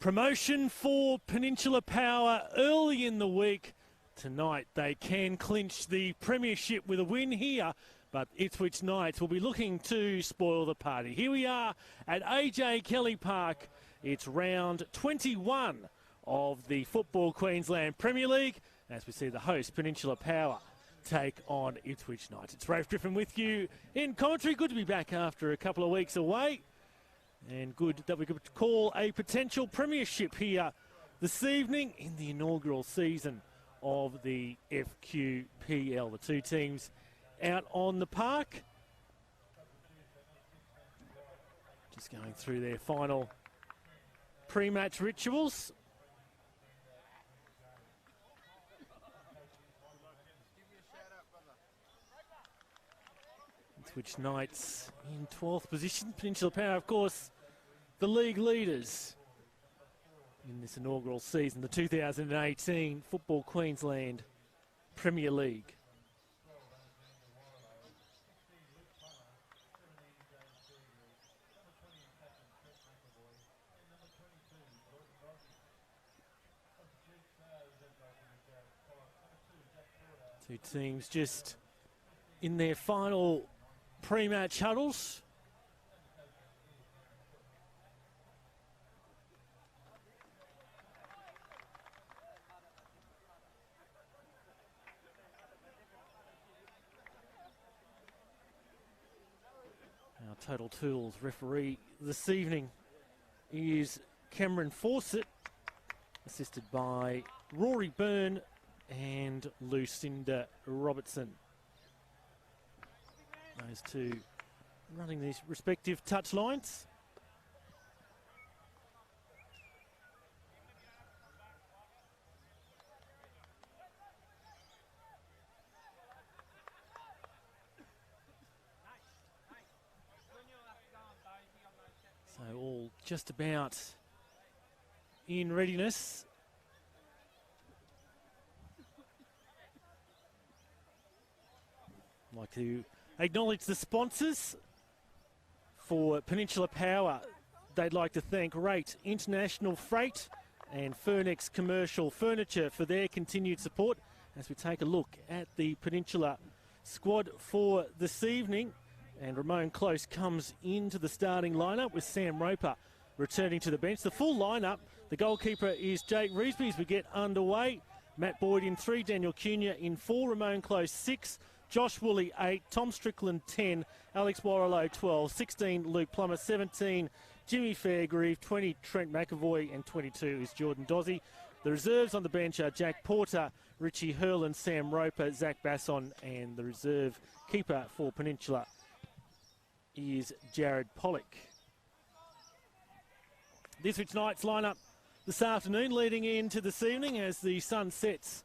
Promotion for Peninsula Power early in the week. Tonight they can clinch the premiership with a win here, but Ipswich Knights will be looking to spoil the party. Here we are at AJ Kelly Park. It's round 21 of the Football Queensland Premier League as we see the host Peninsula Power take on Ipswich Knights. It's Rafe Griffin with you in commentary. Good to be back after a couple of weeks away. And good that we could call a potential premiership here this evening in the inaugural season of the FQPL. The two teams out on the park. Just going through their final pre-match rituals. Ipswich Knights in 12th position. Peninsula Power, of course, the league leaders in this inaugural season, the 2018 Football Queensland Premier League. Two teams just in their final pre-match huddles. Our Total Tools referee this evening is Cameron Fawcett, assisted by Rory Byrne and Lucinda Robertson. Those two running these respective touch lines. So all just about in readiness. I'd like to acknowledge the sponsors for Peninsula Power. They'd like to thank Rate International Freight and Furnex Commercial Furniture for their continued support as we take a look at the Peninsula squad for this evening. And Ramon Close comes into the starting lineup with Sam Roper returning to the bench. The full lineup, the goalkeeper is Jake Reesby as we get underway. Matt Boyd in 3, Daniel Cunha in 4, Ramon Close 6, Josh Woolley 8, Tom Strickland 10, Alex Warrilow 12, 16 Luke Plummer, 17 Jimmy Fairgrieve, 20 Trent McAvoy and 22 is Jordan Dozzi. The reserves on the bench are Jack Porter, Richie Hurlin, Sam Roper, Zach Basson, and the reserve keeper for Peninsula is Jared Pollock. The Ipswich Knights line up this afternoon leading into this evening as the sun sets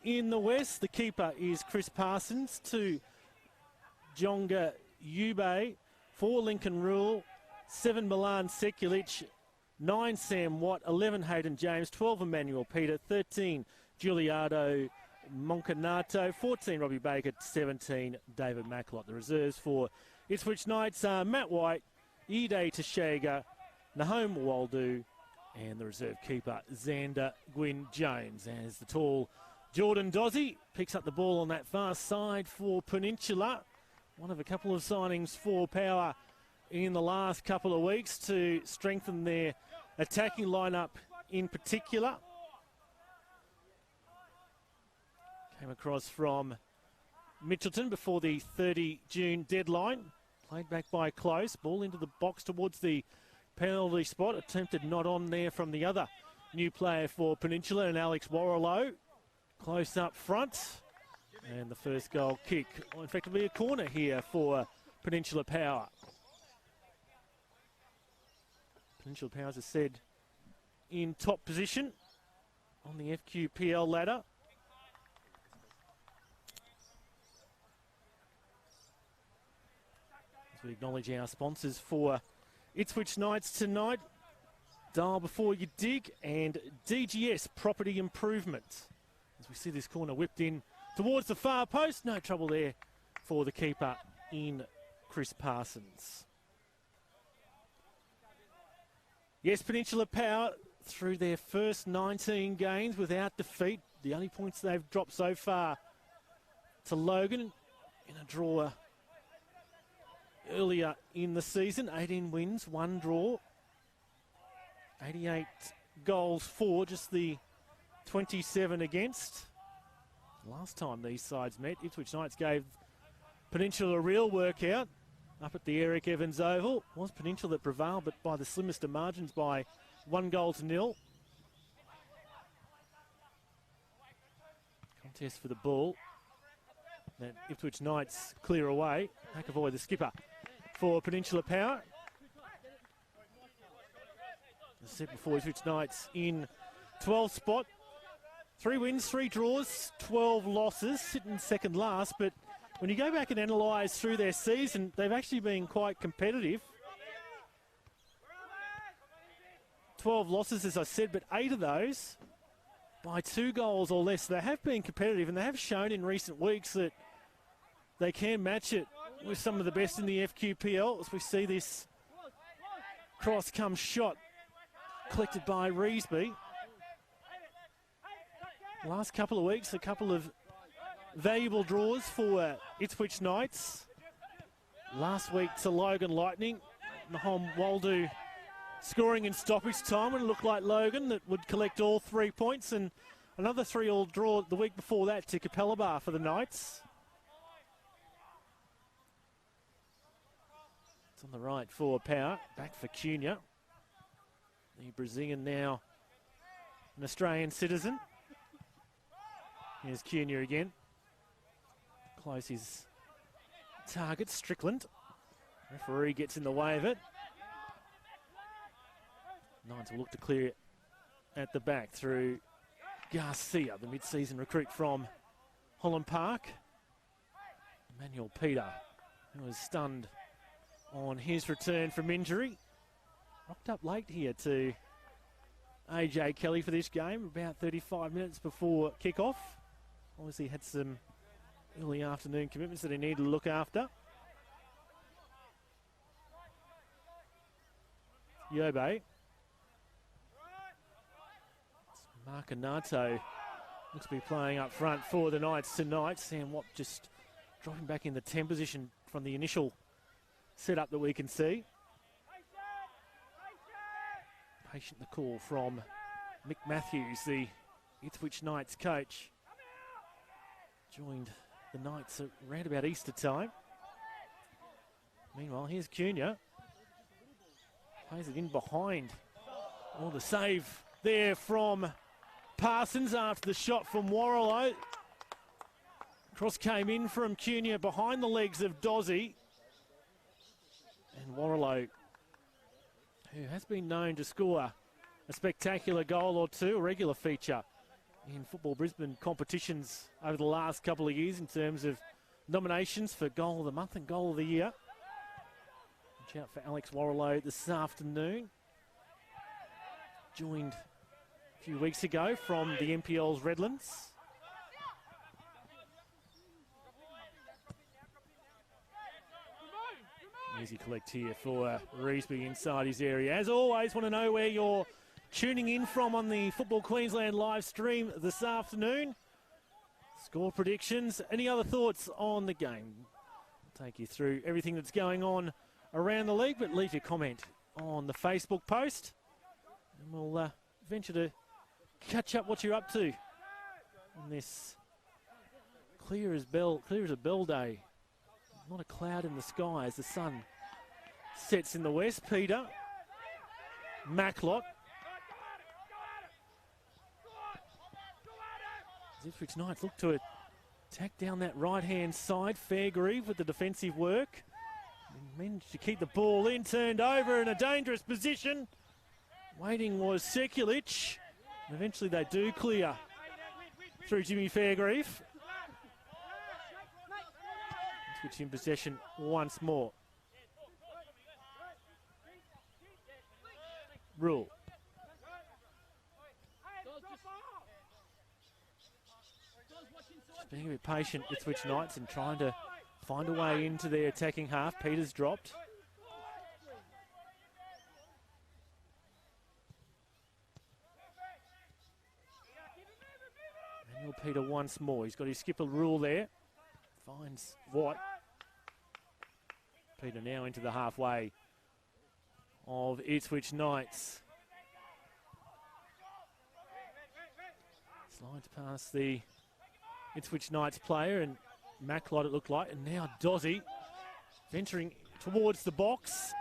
in the west. The keeper is Chris Parsons, 2 Jonga Ube, 4 Lincoln Rule, 7 Milan Sekulic, 9 Sam Watt, 11 Hayden James, 12 Emmanuel Peter, 13 Giuliardo Moncanato, 14 Robbie Baker, 17 David Macklot. The reserves for Ipswich Knights are Matt White, Ide Tashega, Nahome Waldu, and the reserve keeper Xander Gwyn Jones as the tall Jordan Dozzi picks up the ball on that far side for Peninsula. One of a couple of signings for Power in the last couple of weeks to strengthen their attacking lineup in particular. Came across from Mitchelton before the 30 June deadline. Played back by Close. Ball into the box towards the penalty spot. Attempted not on there from the other new player for Peninsula and Alex Warrilow. Close up front. And the first goal kick. In fact, it'll be a corner here for Peninsula Power. Peninsula Power, as I said, in top position on the FQPL ladder. As we acknowledge our sponsors for Ipswich Knights tonight. Dial Before You Dig and DGS Property Improvement. As we see this corner whipped in towards the far post. No trouble there for the keeper in Chris Parsons. Yes, Peninsula Power through their first 19 games without defeat. The only points they've dropped so far to Logan in a draw earlier in the season. 18 wins, 1 draw. 88 goals for, just the 27 against. Last time these sides met, Ipswich Knights gave Peninsula a real workout up at the Eric Evans Oval. It was Peninsula that prevailed, but by the slimmest of margins, by 1-0. Contest for the ball. That Ipswich Knights clear away. McAvoy, the skipper for Peninsula Power. As I said before, Ipswich Knights in 12th spot. 3 wins, 3 draws, 12 losses, sitting second last. But when you go back and analyse through their season, they've actually been quite competitive. 12 losses, as I said, but 8 of those by 2 goals or less. They have been competitive, and they have shown in recent weeks that they can match it with some of the best in the FQPL. As we see this cross come shot collected by Reesby. Last couple of weeks, a couple of valuable draws for Ipswich Knights. Last week to Logan Lightning. Mahom Waldo scoring in stoppage time when it looked like Logan that would collect all 3 points, and another 3-all draw the week before that to Capella for the Knights. It's on the right for Power, back for Cunha. The Brazilian now an Australian citizen. Here's Cunha again. Close his target, Strickland. Referee gets in the way of it. Knights will look to clear it at the back through Garcia, the mid-season recruit from Holland Park. Emmanuel Peter, who was stunned on his return from injury. Rocked up late here to AJ Kelly for this game, about 35 minutes before kick-off. Obviously had some early afternoon commitments that he needed to look after. Yobe. Marcanato looks to be playing up front for the Knights tonight. Sam Watt just dropping back in the 10 position from the initial setup that we can see. Patient the call from Mick Matthews, the Ipswich Knights coach. Joined the Knights around about Easter time. Meanwhile, here's Cunha. Plays it in behind. Oh, the save there from Parsons after the shot from Warrilow. Cross came in from Cunha behind the legs of Dozzy. And Warrilow, who has been known to score a spectacular goal or two, a regular feature in Football Brisbane competitions over the last couple of years in terms of nominations for Goal of the Month and Goal of the Year. Watch out for Alex Warrilow this afternoon. Joined a few weeks ago from the NPL's Redlands. Easy collect here for Reesby inside his area. As always, want to know where you're tuning in from on the Football Queensland live stream this afternoon. Score predictions, any other thoughts on the game? I'll take you through everything that's going on around the league, but leave your comment on the Facebook post. And we'll venture to catch up what you're up to on this clear as a bell day. Not a cloud in the sky as the sun sets in the west. Peter, Macklot. Ipswich Knights look to attack down that right-hand side. Fairgrieve with the defensive work. Managed to keep the ball in, turned over in a dangerous position. Waiting was Sekulic. Eventually they do clear through Jimmy Fairgrieve. Ipswich in possession once more. Rule. Just being a bit patient, Ipswich Knights, and trying to find a way into their attacking half. Peter's dropped. Peter once more. He's got his skipper rule there. Finds White. Peter now into the halfway of Ipswich Knights. Slides past the Ipswich Knights player and Macklot, it looked like. And now Dozzy venturing towards the box.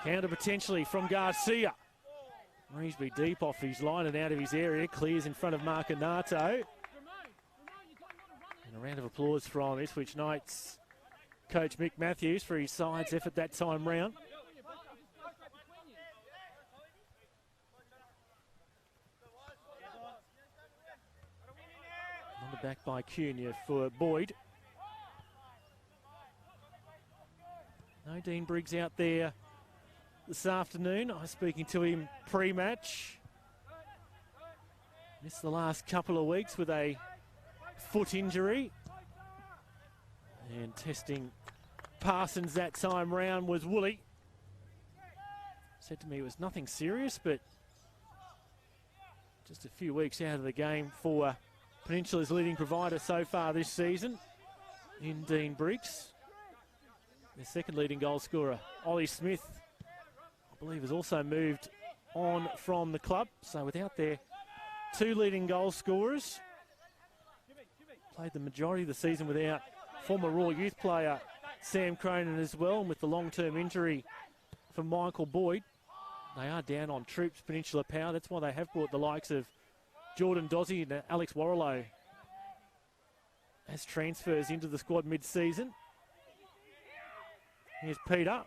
Counter potentially from Garcia. Reesby deep off his line and out of his area. Clears in front of Marcanato. And a round of applause from Ipswich Knights coach Mick Matthews for his side's effort that time round. On the back by Cunha for Boyd. No Dean Briggs out there this afternoon. I was speaking to him pre-match. Missed the last couple of weeks with a foot injury. And testing Parsons that time round was Woolley. Said to me it was nothing serious, but just a few weeks out of the game for Peninsula's leading provider so far this season in Dean Briggs. Their second leading goal scorer, Ollie Smith, I believe has also moved on from the club. So without their two leading goal scorers, played the majority of the season without former Raw youth player Sam Cronin as well, and with the long-term injury for Michael Boyd, they are down on troops, Peninsula Power. That's why they have brought the likes of Jordan Dozzy and Alex Warrilow as transfers into the squad mid-season. Here's Peter.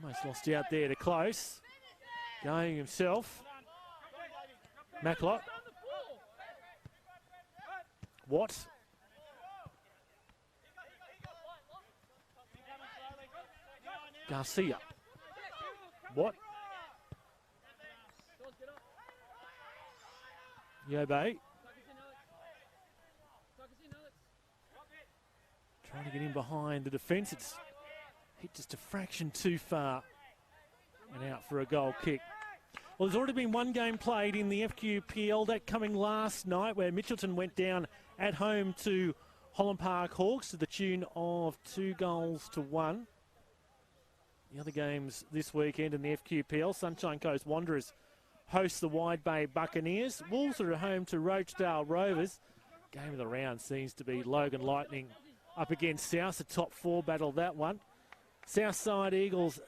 Almost lost out there to Close. Going himself. Macklot. Watt. Garcia. Watt. Yobe. Trying to get in behind the defence. It's hit just a fraction too far and out for a goal kick. Well, there's already been one game played in the FQPL, that coming last night, where Mitchelton went down at home to Holland Park Hawks to the tune of 2-1. The other games this weekend in the FQPL, Sunshine Coast Wanderers host the Wide Bay Buccaneers. Wolves are at home to Roachdale Rovers. Game of the round seems to be Logan Lightning up against South, a top four battle that one. Southside Eagles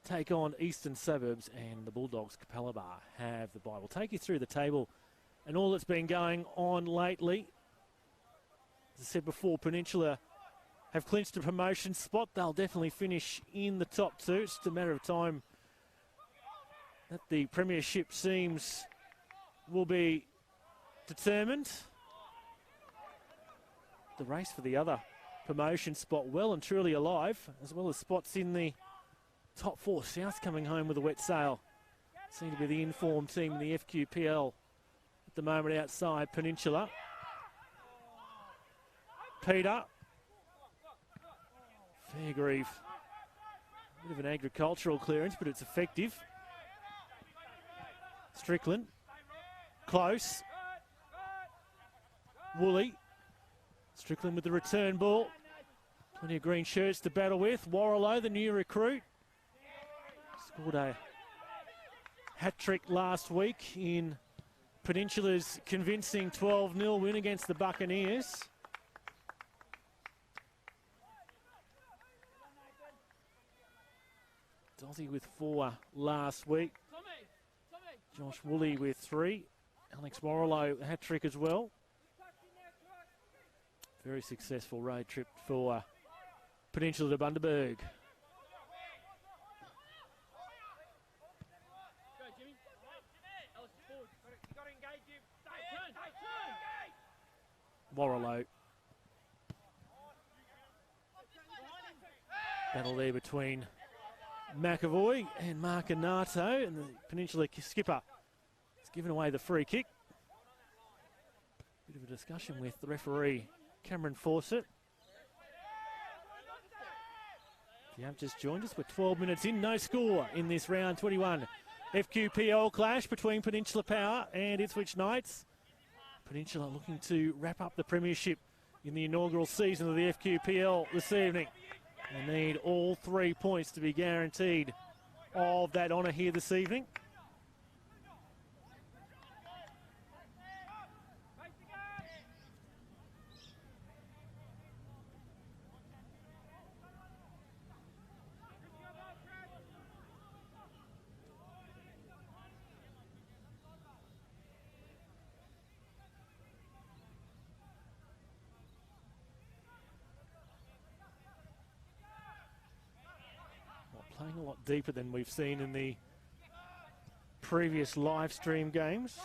take on Eastern Suburbs, and the Bulldogs Capalaba have the bye. We'll take you through the table and all that's been going on lately. As I said before, Peninsula have clinched a promotion spot. They'll definitely finish in the top two. It's just a matter of time that the premiership seems will be determined. The race for the other promotion spot well and truly alive, as well as spots in the top four. South coming home with a wet sail. Seem to be the informed team in the FQPL at the moment outside Peninsula. Peter. Fairgrieve. A bit of an agricultural clearance, but it's effective. Strickland. Close. Woolley. Strickland with the return ball. Plenty of green shirts to battle with. Warrilow, the new recruit. Scored a hat-trick last week in Peninsula's convincing 12-0 win against the Buccaneers. Dozzy with 4 last week. Josh Woolley with 3. Alex Warrilow hat-trick as well. Very successful road trip for Peninsula to Bundaberg. Warrilow. Battle there between McAvoy and Marcanato, and the Peninsula skipper has given away the free kick. Bit of a discussion with the referee, Cameron Fawcett. If you have just joined us, we're 12 minutes in, no score in this round 21 FQPL clash between Peninsula Power and Ipswich Knights. Peninsula looking to wrap up the premiership in the inaugural season of the FQPL this evening. They need all 3 points to be guaranteed of that honour here this evening. Playing a lot deeper than we've seen in the previous live stream games.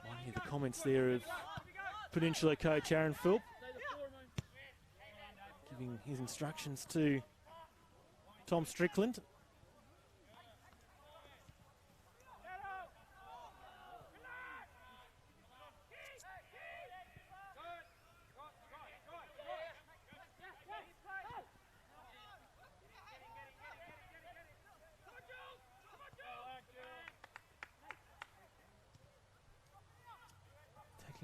I hear the comments there of Peninsula coach Aaron Philp giving his instructions to Tom Strickland.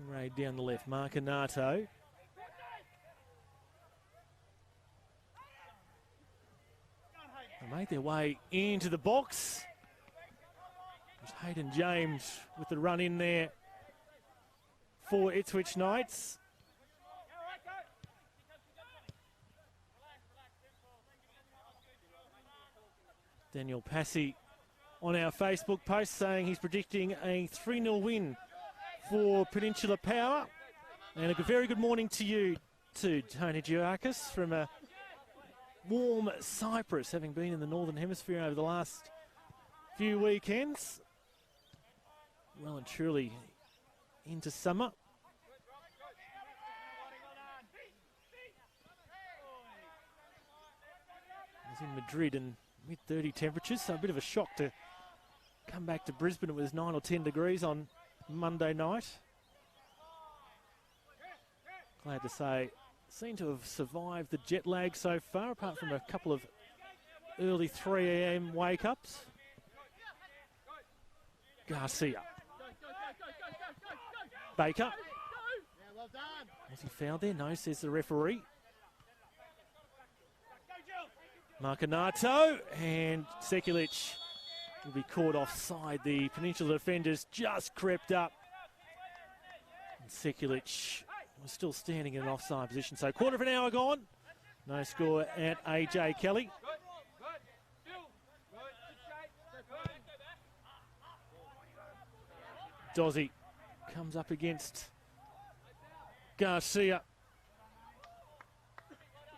Raid down the left, Marcanato. They made their way into the box. It was Hayden James with the run in there for Ipswich Knights. Daniel Passy on our Facebook post saying he's predicting a 3-0 win for Peninsula Power. And a very good morning to you too, Tony Giakis, from a warm Cyprus, having been in the Northern Hemisphere over the last few weekends. Well and truly into summer. I was in Madrid and mid-30 temperatures, so a bit of a shock to come back to Brisbane. It was 9 or 10 degrees on Monday night. Glad to say, seem to have survived the jet lag so far, apart from a couple of early 3 a.m. wake-ups. Garcia. Baker. Was he fouled there? No, says the referee. Marcanato and Sekulic will be caught offside. The Peninsula defenders just crept up. And Sekulic was still standing in an offside position. So quarter of an hour gone. No score at AJ Kelly. Dozzy comes up against Garcia.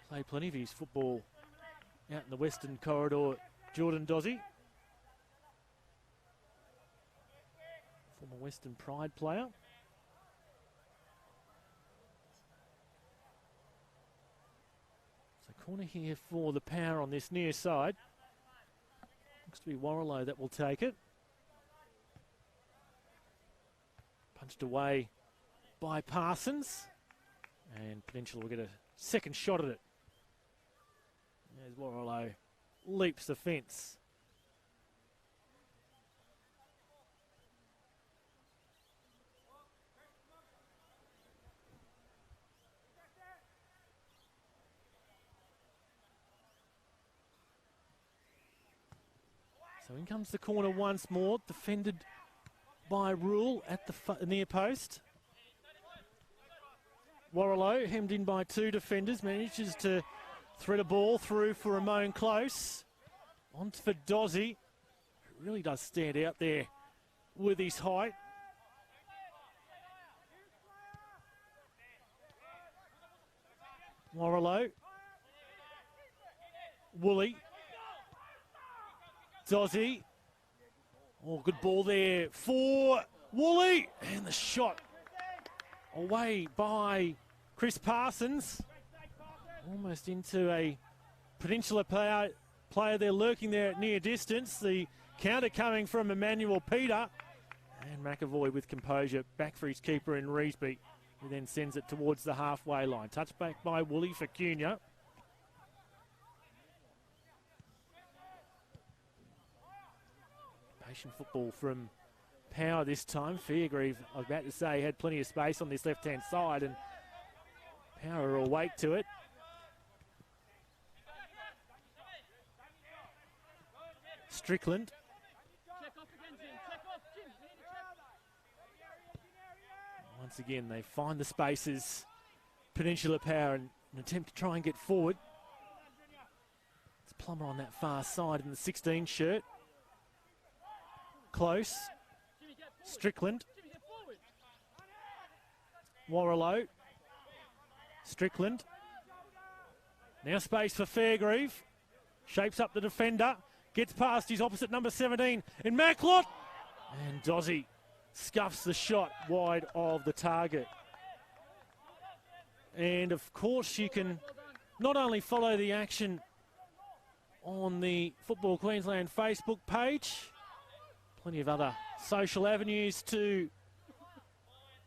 Played plenty of his football out in the Western Corridor, Jordan Dozzy. Former Western Pride player. So corner here for the Power on this near side. Looks to be Warrilow that will take it. Punched away by Parsons. And Peninsula will get a second shot at it. As Warrilow leaps the fence. So in comes the corner once more, defended by Rule at the near post. Warrilow, hemmed in by two defenders, manages to thread a ball through for Ramon Close. On for Dozzy, who really does stand out there with his height. Warrilow. Woolley. Dozzy. Oh, good ball there for Woolley. And the shot away by Chris Parsons. Almost into a Peninsula player there lurking there at near distance. The counter coming from Emmanuel Peter. And McAvoy with composure, back for his keeper in Reesby, who then sends it towards the halfway line. Touched back by Woolley for Cunha. Patient football from Power this time. Fairgrieve, I was about to say, had plenty of space on this left-hand side, and Power are awake to it. Strickland. Once again, they find the spaces. Peninsula Power in an attempt to try and get forward. It's Plummer on that far side in the 16 shirt. Close. Strickland. Warrilow. Strickland. Now space for Fairgrieve. Shapes up the defender. Gets past his opposite number 17 in Macklot. And Dozzy scuffs the shot wide of the target. And of course you can not only follow the action on the Football Queensland Facebook page, plenty of other social avenues to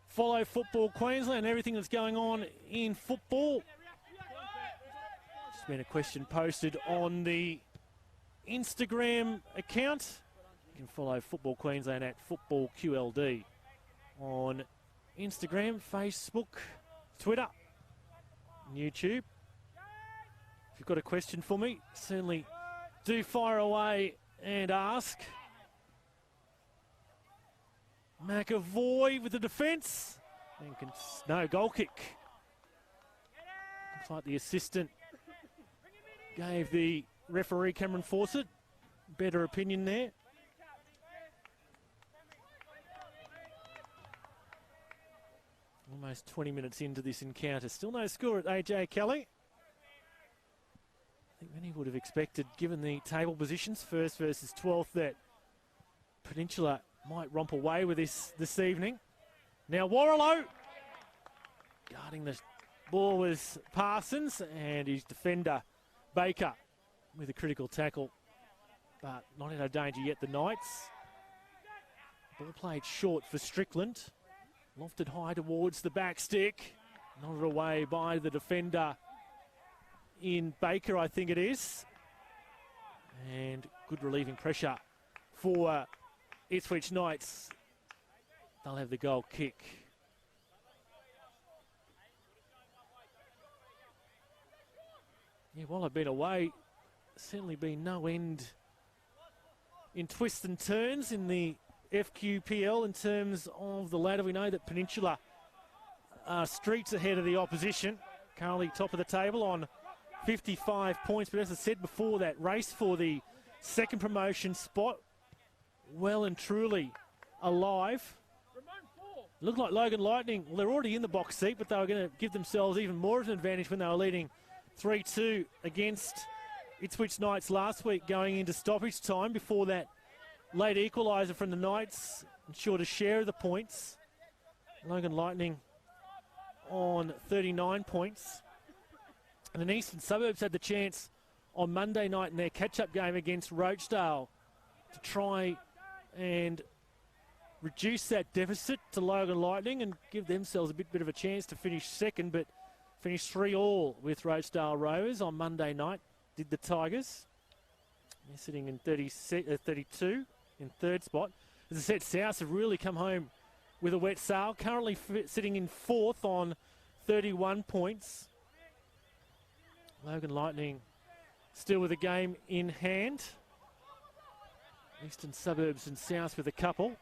follow Football Queensland, everything that's going on in football. Just been a question posted on the Instagram account. You can follow Football Queensland at Football QLD on Instagram, Facebook, Twitter, YouTube. If you've got a question for me, certainly do fire away and ask. McAvoy with the defence. And no, goal kick. Looks like the assistant gave the referee, Cameron Fawcett, better opinion there. Almost 20 minutes into this encounter. Still no score at AJ Kelly. I think many would have expected, given the table positions, first versus 12th, that Peninsula might romp away with this evening. Now Warrilow. Guarding the ball was Parsons, and his defender, Baker, with a critical tackle. But not in a danger yet, the Knights. Ball played short for Strickland. Lofted high towards the back stick. Nodded away by the defender in Baker, I think it is. And good relieving pressure for Ipswich Knights. They'll have the goal kick. Yeah, while I've been away, certainly been no end in twists and turns in the FQPL in terms of the ladder. We know that Peninsula are streets ahead of the opposition. Currently top of the table on 55 points. But as I said before, that race for the second promotion spot, well and truly alive. Looked like Logan Lightning, well, they're already in the box seat, but they were going to give themselves even more of an advantage when they were leading 3-2 against Ipswich Knights last week going into stoppage time before that late equaliser from the Knights ensured a share of the points. Logan Lightning on 39 points. And the Eastern Suburbs had the chance on Monday night in their catch-up game against Rochdale to try and reduce that deficit to Logan Lightning and give themselves a bit of a chance to finish second, but finished 3-3 with Rochdale Rovers on Monday night, did the Tigers. They're sitting in 32 in third spot. As I said, South have really come home with a wet sail, currently sitting in fourth on 31 points. Logan Lightning still with a game in hand. Eastern Suburbs and South with a couple.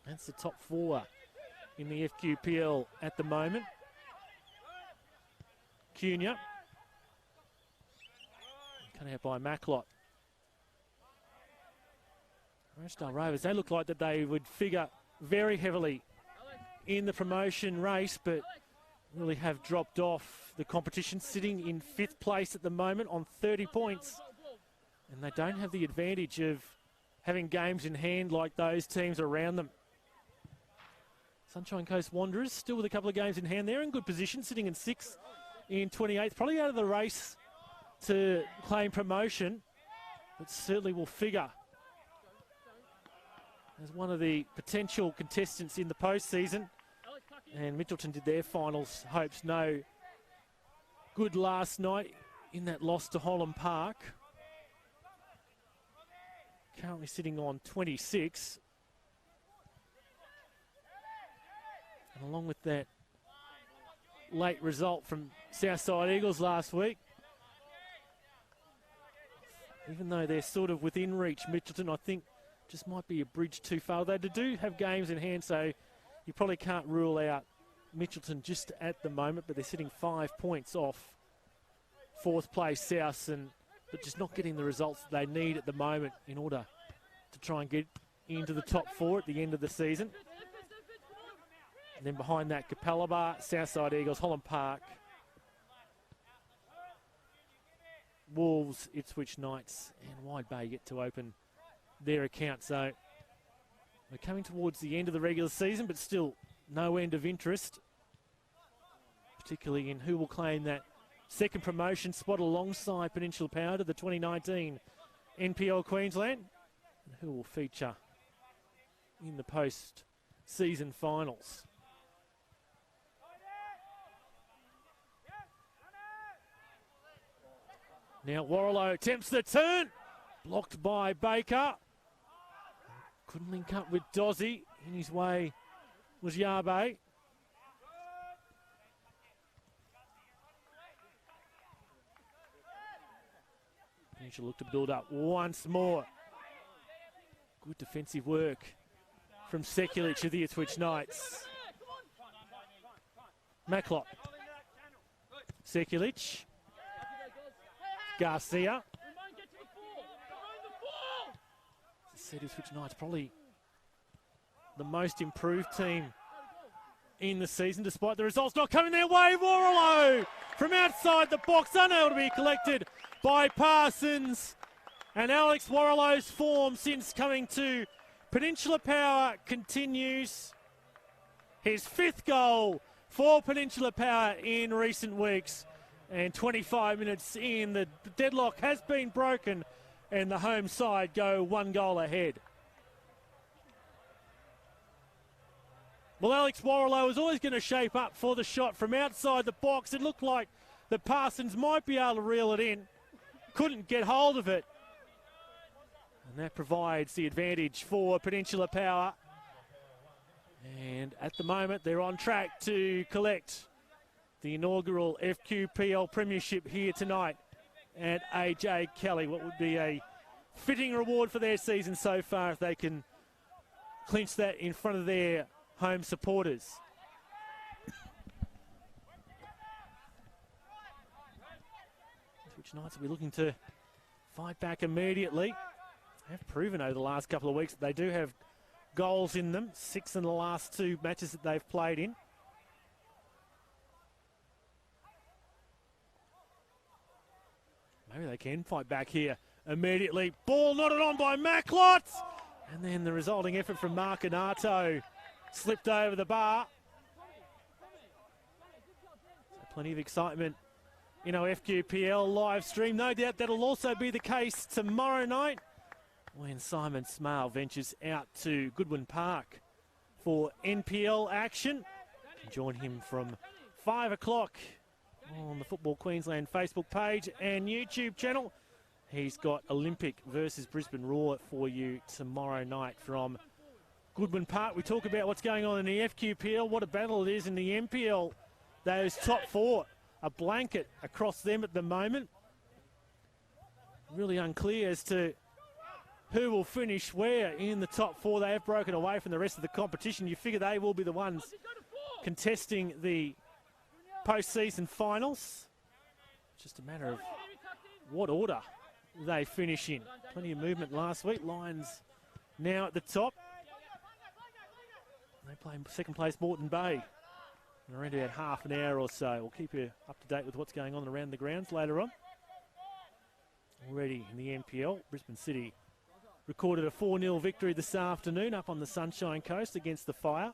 That's the top four in the FQPL at the moment. Cunha. Cut out by Macklot. Rochdale Rovers, they look like that they would figure very heavily in the promotion race, but really have dropped off the competition, sitting in fifth place at the moment on 30 points. And they don't have the advantage of having games in hand like those teams around them. Sunshine Coast Wanderers still with a couple of games in hand. They're in good position, sitting in sixth in 28th. Probably out of the race to claim promotion, but certainly will figure as one of the potential contestants in the postseason. And Mitchelton did their finals hopes no good last night in that loss to Holland Park. Currently sitting on 26. And along with that late result from Southside Eagles last week, even though they're sort of within reach, Mitchelton, I think, just might be a bridge too far. They do have games in hand, so you probably can't rule out Mitchelton just at the moment, but they're sitting 5 points off fourth place South, but just not getting the results that they need at the moment in order to try and get into the top 4 at the end of the season. And then behind that, Capalaba, Southside Eagles, Holland Park, Wolves, Ipswich Knights and Wide Bay yet to open their account. So we're coming towards the end of the regular season, but still no end of interest, particularly in who will claim that second promotion spot alongside Peninsula Power to the 2019 NPL Queensland, and who will feature in the post-season finals. Now Warrilow attempts the turn, blocked by Baker. Couldn't link up with Dozzy. In his way was Yabe. Peninsula look to build up once more. Good defensive work from Sekulic of the Ipswich Knights. Macklot. Sekulic. Garcia. Said Ipswich Knights probably the most improved team in the season, despite the results not coming their way. Warrilow from outside the box, unable to be collected by Parsons. And Alex Warrilow's form since coming to Peninsula Power continues. His 5th goal for Peninsula Power in recent weeks. And 25 minutes in, the deadlock has been broken and the home side go 1 goal ahead. Well, Alex Warrilow was always going to shape up for the shot from outside the box. It looked like the Parsons might be able to reel it in. Couldn't get hold of it. And that provides the advantage for Peninsula Power. And at the moment, they're on track to collect the inaugural FQPL Premiership here tonight at AJ Kelly. What would be a fitting reward for their season so far if they can clinch that in front of their home supporters. Ipswich Knights will be looking to fight back immediately. They have proven over the last couple of weeks that they do have goals in them. 6 in the last 2 matches that they've played in. Maybe they can fight back here immediately. Ball knotted on by Macklot. And then the resulting effort from Marcanato slipped over the bar. So plenty of excitement in our FQPL live stream. No doubt that'll also be the case tomorrow night when Simon Smale ventures out to Goodwin Park for NPL action. You can join him from 5 o'clock on the Football Queensland Facebook page and YouTube channel. He's got Olympic versus Brisbane Roar for you tomorrow night from Goodwin Park. We talk about what's going on in the FQPL, what a battle it is in the NPL. Those top 4, a blanket across them at the moment. Really unclear as to who will finish where in the top 4. They have broken away from the rest of the competition. You figure they will be the ones contesting the post-season finals. Just a matter of what order they finish in. Plenty of movement last week. Lions now at the top. They play second place Moreton Bay in around about half an hour or so. We'll keep you up to date with what's going on around the grounds later on. Already in the NPL, Brisbane City recorded a 4-0 victory this afternoon up on the Sunshine Coast against the Fire.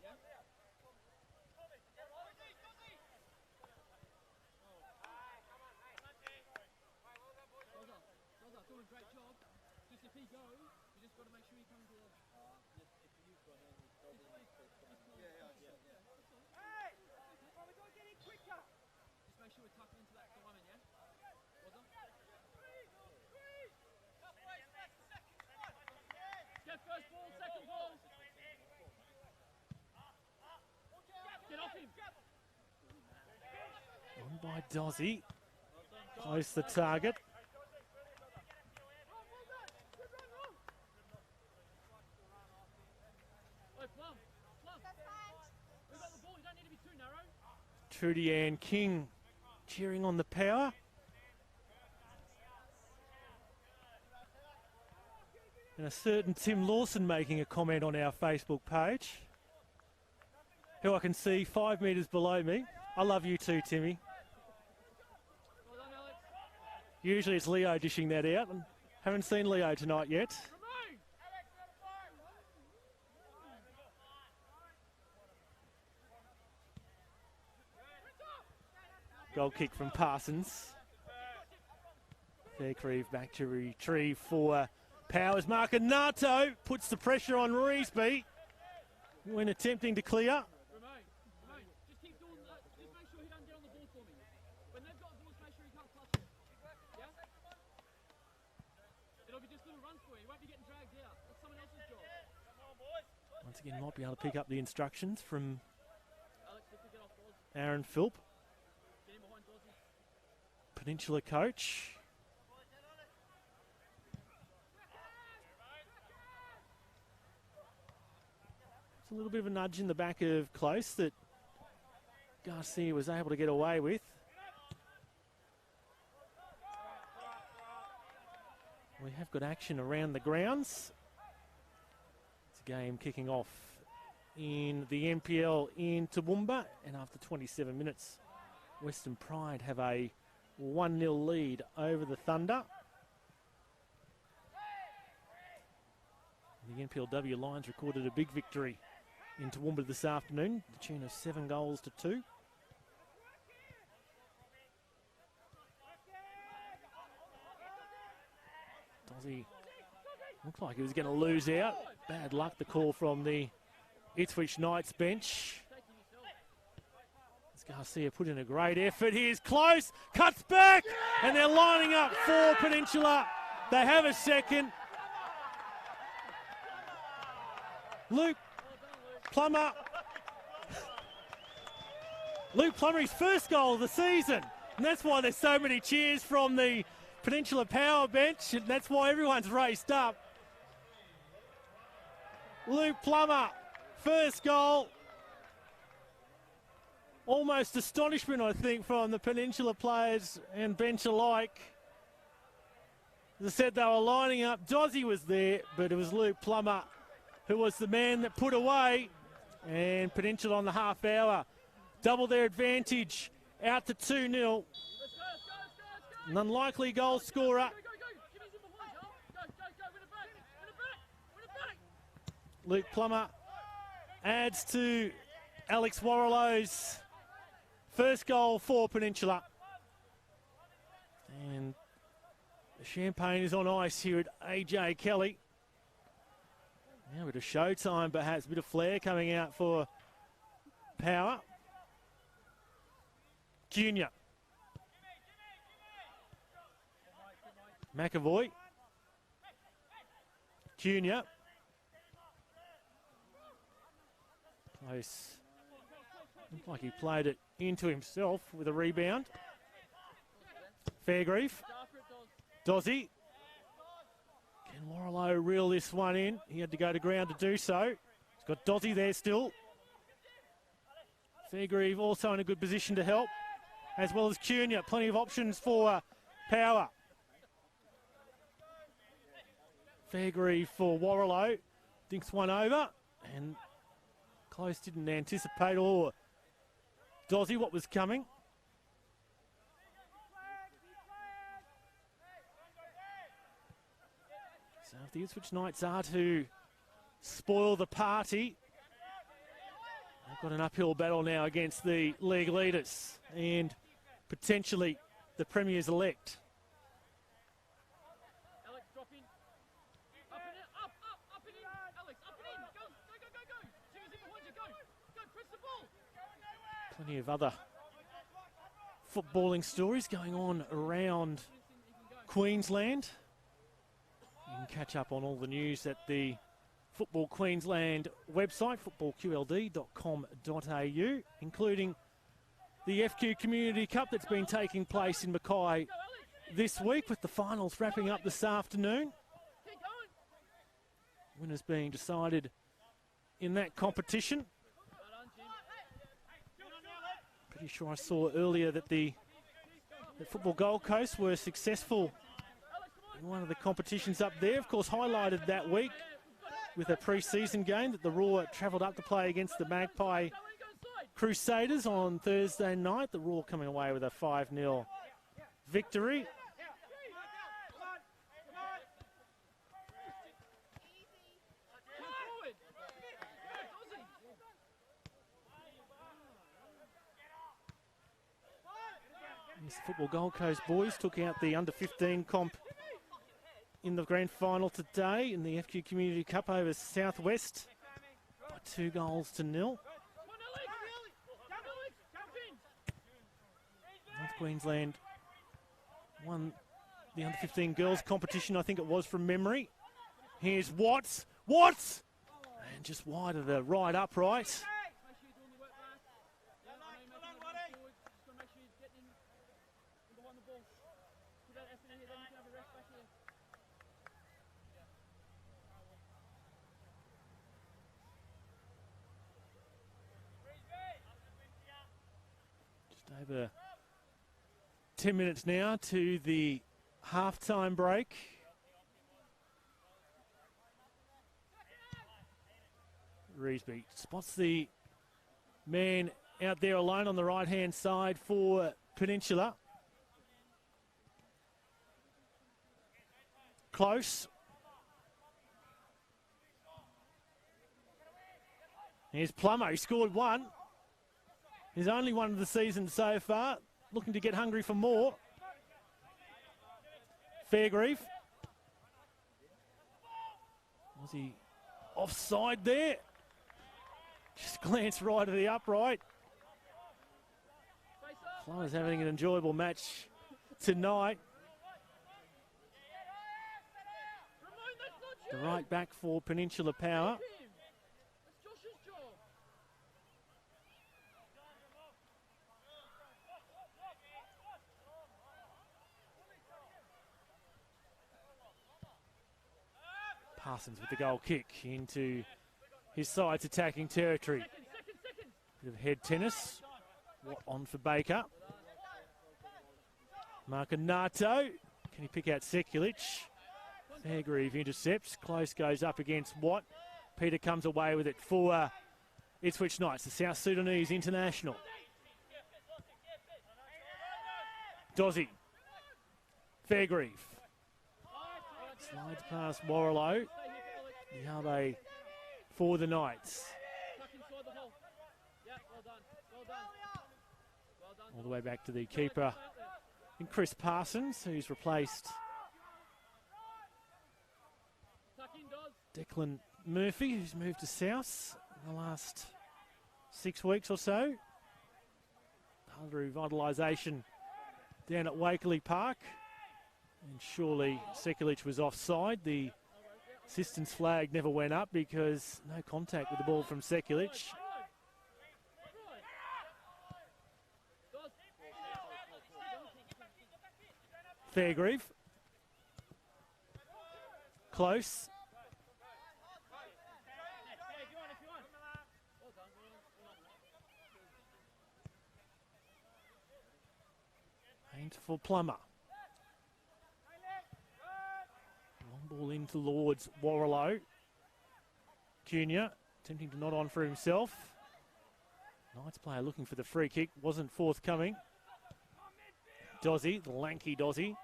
On by Dozzy. Close the target. Trudy Ann King cheering on the power. And a certain Tim Lawson making a comment on our Facebook page, who I can see 5 metres below me. I love you too, Timmy. Usually it's Leo dishing that out. Haven't seen Leo tonight yet. Goal kick from Parsons. Faircreeve back to retrieve for Powers. Marcanato puts the pressure on Reesby when attempting to clear. Just keep doing that. Just make sure he doesn't get on the ball for me. When they've got the ball, make sure he can't touch it. Yeah? It'll be just little runs for you. You won't be getting dragged out. That's someone else's job. Once again, might be able to pick up the instructions from Alex, if you get off balls, Aaron Philp, get him behind Dozzy. Peninsula coach. It's a little bit of a nudge in the back of close that Garcia was able to get away with. We have got action around the grounds. It's a game kicking off in the NPL in Toowoomba, and after 27 minutes, Western Pride have a 1-0 lead over the Thunder. The NPLW Lions recorded a big victory in Toowoomba this afternoon, to the tune of 7 goals to 2. Dozzy looked like he was going to lose out. Bad luck, the call from the Ipswich Knights bench. As Garcia put in a great effort. Here's close, cuts back, and they're lining up for Peninsula. They have a second. Luke Plummer. Luke Plummer, his first goal of the season. And that's why there's so many cheers from the Peninsula Power bench, and that's why everyone's raced up. Luke Plummer, first goal. Almost astonishment, I think, from the Peninsula players and bench alike. As I said, they were lining up. Dozzy was there, but it was Luke Plummer who was the man that put away. And Peninsula on the half hour double their advantage, out to 2-0. An unlikely goal scorer. Luke Plummer adds to Alex Warrillow's first goal for Peninsula. And the champagne is on ice here at AJ Kelly. Now a bit of showtime, perhaps a bit of flair coming out for Power. Junior. McAvoy. Junior. Close. Looked like he played it into himself with a rebound. Fairgrieve. Dozzy. Can Warrillow reel this one in? He had to go to ground to do so. He's got Dozzy there still. Fairgrieve also in a good position to help, as well as Cunha. Plenty of options for Power. Fairgrieve for Warrillow. Dinks one over, and Close didn't anticipate or Dozzy what was coming. So if the Ipswich Knights are to spoil the party, they've got an uphill battle now against the league leaders and potentially the Premiers elect. Alex, drop in. Up and in. Up and in. Alex, up and in. Go. Choose Plenty of other footballing stories going on around Queensland. You can catch up on all the news at the Football Queensland website, footballqld.com.au, including the FQ Community Cup that's been taking place in Mackay this week, with the finals wrapping up this afternoon. Winners being decided in that competition. Pretty sure I saw earlier that the Football Gold Coast were successful in one of the competitions up there. Of course, highlighted that week with a pre-season game that the Roar travelled up to play against the Magpie Crusaders on Thursday night. The Roar coming away with a 5-0 victory. Yes, the Football Gold Coast boys took out the under-15 comp in the grand final today in the FQ Community Cup over Southwest by 2-0. North Queensland won the under-15 girls competition, I think it was, from memory. Here's Watts. Watts! And just wide of the right upright. Over 10 minutes now to the half-time break. Reesby spots the man out there alone on the right-hand side for Peninsula. Close. Here's Plummer, he scored one. His only one of the season so far, looking to get hungry for more. Fairgrieve. Was he offside there? Just glanced right at the upright. Flyers having an enjoyable match tonight. The right back for Peninsula Power. Parsons with the goal kick into his side's attacking territory. Bit of head tennis. On for Baker. Marcanato. Can he pick out Sekulic? Fairgrieve intercepts. Close goes up against Watt. Peter comes away with it for Ipswich Knights, the South Sudanese international. Dozzy. Fairgrieve. Slides past Warrilow. Yabe for the Knights. All the way back to the keeper in Chris Parsons, who's replaced Declan Murphy, who's moved to South in the last 6 weeks or so. Under revitalisation down at Wakeley Park. And surely Sekulic was offside. The assistance flag never went up because no contact with the ball from Sekulic. Fairgrieve. Close. Aimed for Plummer. Long ball into Lords Warrilow. Cunha attempting to nod on for himself. Knights player looking for the free kick, wasn't forthcoming. Dozzy, the lanky Dozzy.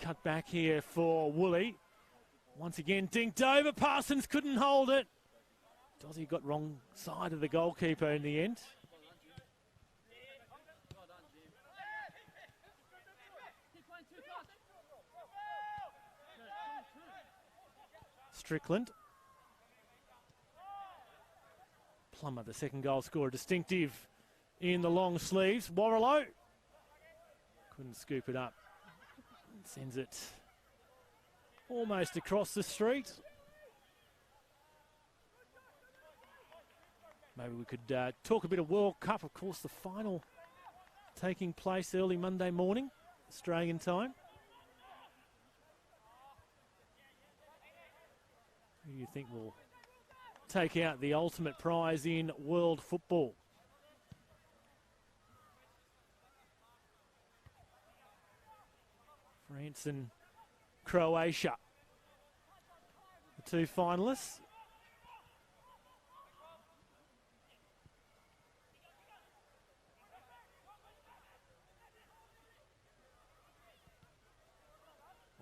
Cut back here for Woolley. Once again dinked over, Parsons couldn't hold it. Dozzy got wrong side of the goalkeeper in the end. Strickland. Plummer, the second goal scorer, distinctive in the long sleeves. Warrilow couldn't scoop it up. Sends it almost across the street. Maybe we could talk a bit of World Cup. Of course, the final taking place early Monday morning, Australian time. Who do you think will take out the ultimate prize in world football? France and Croatia, the two finalists.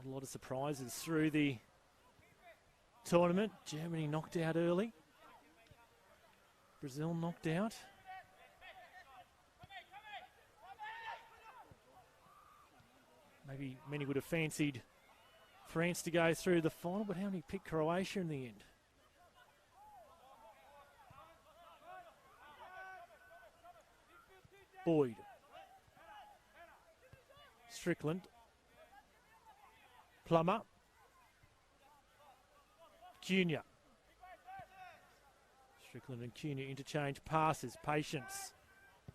A lot of surprises through the tournament. Germany knocked out early. Brazil knocked out. Maybe many would have fancied France to go through the final, but how many picked Croatia in the end? Boyd. Strickland. Plummer. Cunha. Strickland and Cunha interchange passes. Patience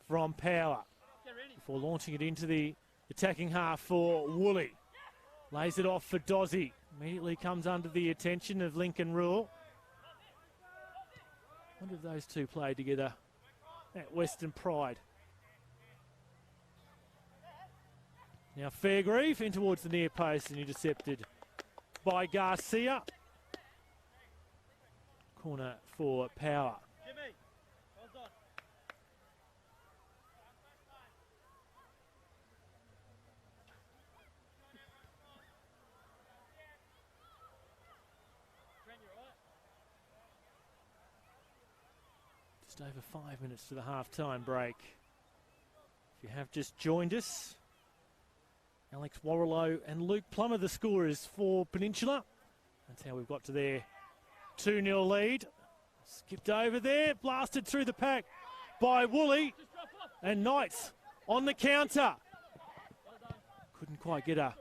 from Power before launching it into the attacking half for Woolley. Lays it off for Dozzy. Immediately comes under the attention of Lincoln Rule. Wonder if those two played together at Western Pride. Now Fairgrieve in towards the near post and intercepted by Garcia. Corner for Power. Jimmy, well done. Trent, you all right? Just over 5 minutes to the half-time break. If you have just joined us, Alex Warrilow and Luke Plummer, the scorers for Peninsula. That's how we've got to their 2-0 lead. Skipped over there, blasted through the pack by Woolley. And Knights on the counter. Couldn't quite get a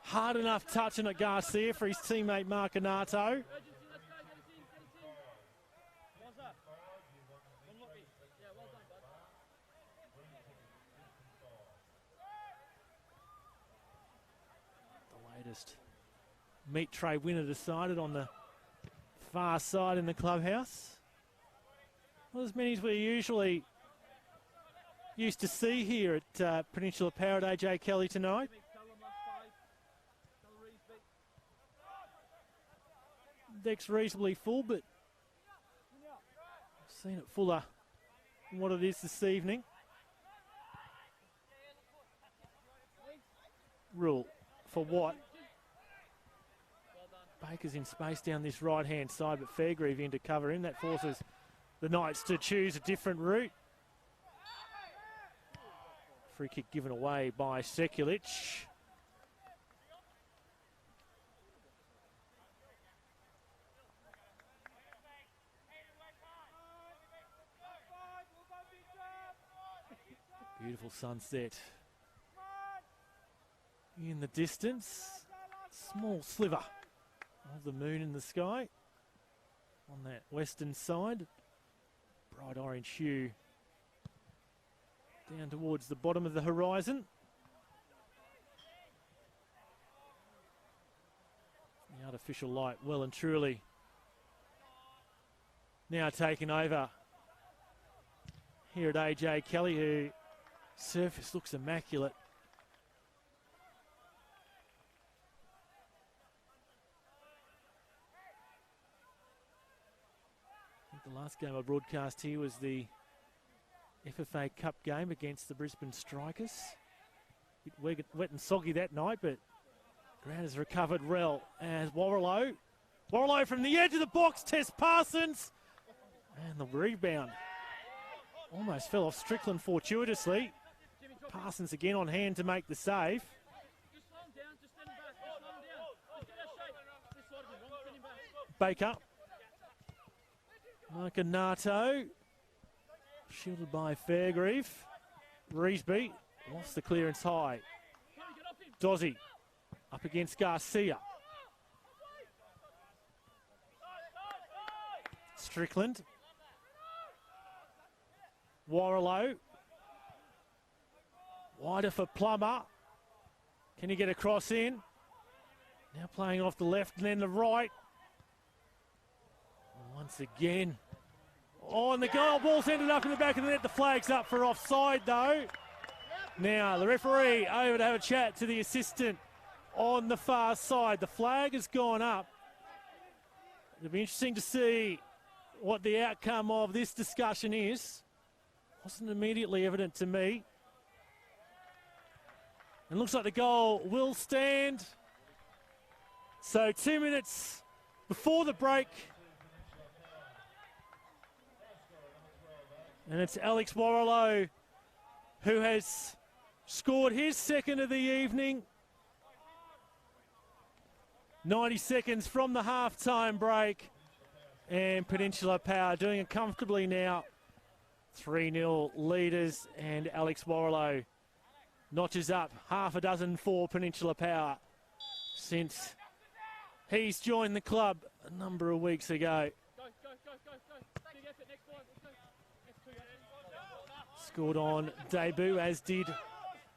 hard enough touch on it, Garcia, for his teammate Marcanato. The latest meat tray winner decided on the far side in the clubhouse. Not as many as we're usually used to see here at Peninsula Power at AJ Kelly tonight. Deck's reasonably full, but I've seen it fuller than what it is this evening. Rule for Watt. Baker's in space down this right-hand side, but Fairgrieve in to cover him. That forces the Knights to choose a different route. Free kick given away by Sekulic. Beautiful sunset in the distance. Small sliver of the moon in the sky on that western side. Bright orange hue down towards the bottom of the horizon. The artificial light well and truly now taking over here at AJ Kelly, who surface looks immaculate. The last game I broadcast here was the FFA Cup game against the Brisbane Strikers. Bit wet and soggy that night, but ground has recovered well as Warrilow. Warrilow from the edge of the box, Tess Parsons. And the rebound almost fell off Strickland fortuitously. Parsons again on hand to make the save. Just slow him down, just send him back, just slow him down. Just get our shape. This side of him, send him back. Baker. Marcanato Shielded by Fairgrieve. Reesby lost the clearance high. Dozzy up against Garcia. Strickland. Warrilow. Wider for Plummer. Can he get a cross in? Now playing off the left and then the right. Once again. Oh, and the goal ball's ended up in the back of the net. The flag's up for offside, though. Now, the referee over to have a chat to the assistant on the far side. The flag has gone up. It'll be interesting to see what the outcome of this discussion is. Wasn't immediately evident to me. And looks like the goal will stand. So 2 minutes before the break. And it's Alex Warrilow who has scored his second of the evening. 90 seconds from the half-time break. And Peninsula Power doing it comfortably now. 3-0 leaders, and Alex Warrilow notches up half a dozen for Peninsula Power since he's joined the club a number of weeks ago. Big effort, next one. Let's go. Scored on debut, as did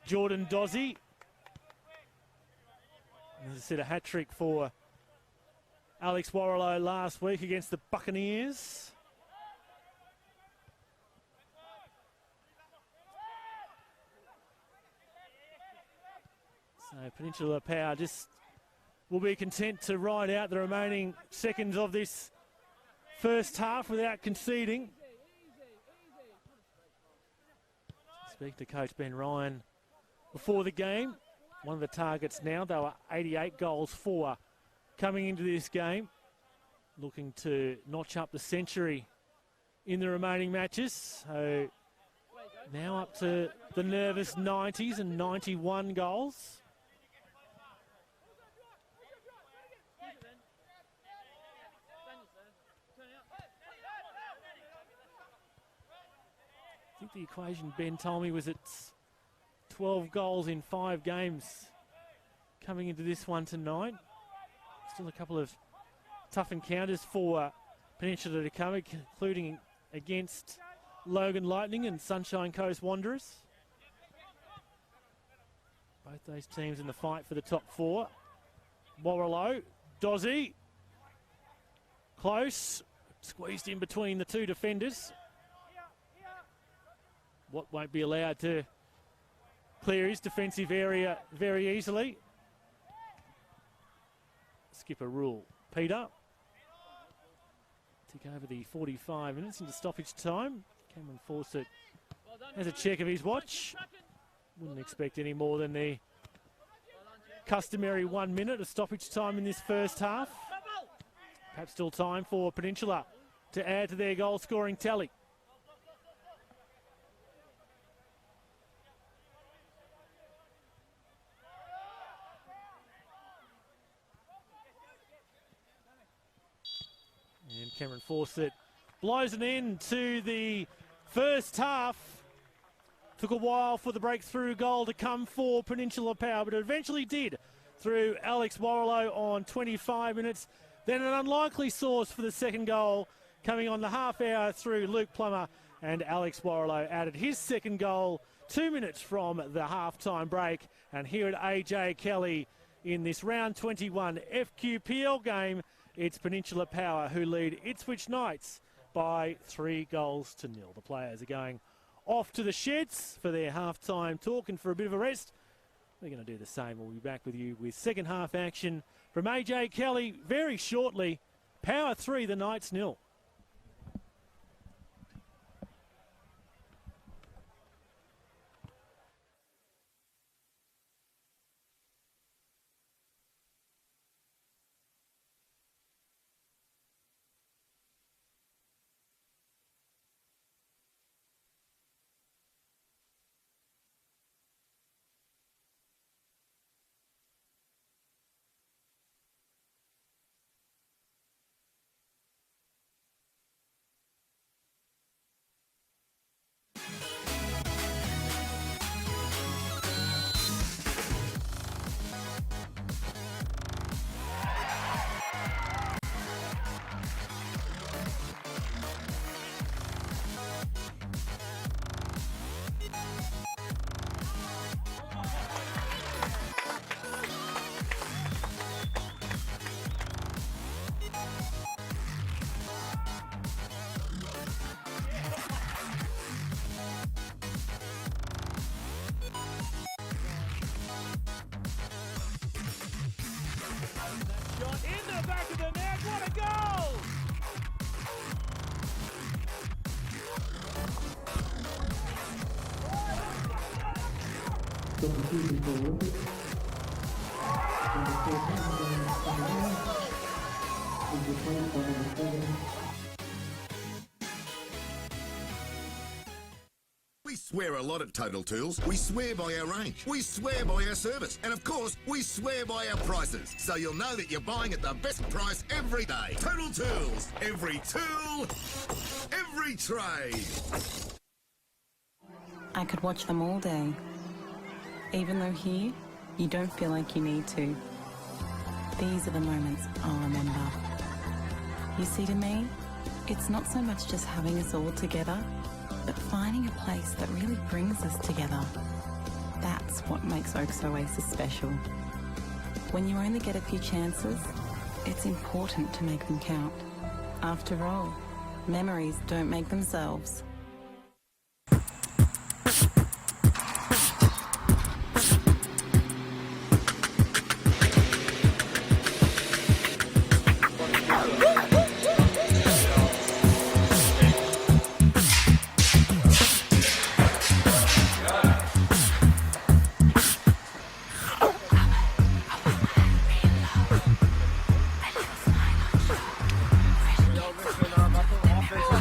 Jordan Dozzy. As I said, a hat-trick for Alex Warrilow last week against the Buccaneers. So Peninsula Power just will be content to ride out the remaining seconds of this first half without conceding. Speak to Coach Ben Ryan before the game. One of the targets now, they were 88 goals for coming into this game. Looking to notch up the century in the remaining matches. So now up to the nervous 90s and 91 goals. I think the equation Ben told me was it's 12 goals in 5 games coming into this one tonight. Still a couple of tough encounters for Peninsula to come, including against Logan Lightning and Sunshine Coast Wanderers. Both those teams in the fight for the top 4. Warrilow, Dozzy, close, squeezed in between the two defenders. What won't be allowed to clear his defensive area very easily. Skipper rule. Peter. Tick over the 45 minutes into stoppage time. Cameron Fawcett has a check of his watch. Wouldn't expect any more than the customary 1 minute of stoppage time in this first half. Perhaps still time for Peninsula to add to their goal scoring tally. And Cameron Fawcett blows an end to the first half. Took a while for the breakthrough goal to come for Peninsula Power, but it eventually did through Alex Warrilow on 25 minutes. Then an unlikely source for the second goal coming on the half hour through Luke Plummer, and Alex Warrilow added his second goal 2 minutes from the half-time break. And here at AJ Kelly in this round 21 FQPL game, it's Peninsula Power who lead Ipswich Knights by 3 goals to 0. The players are going off to the sheds for their half-time talk and for a bit of a rest. We're going to do the same. We'll be back with you with second half action from AJ Kelly very shortly. Power 3, the Knights 0. We swear a lot at Total Tools. We swear by our range. We swear by our service. And of course, we swear by our prices. So you'll know that you're buying at the best price every day. Total Tools. Every tool, every trade. I could watch them all day. Even though here, you don't feel like you need to. These are the moments I'll remember. You see, to me, it's not so much just having us all together, but finding a place that really brings us together. That's what makes Oaks Oasis special. When you only get a few chances, it's important to make them count. After all, memories don't make themselves.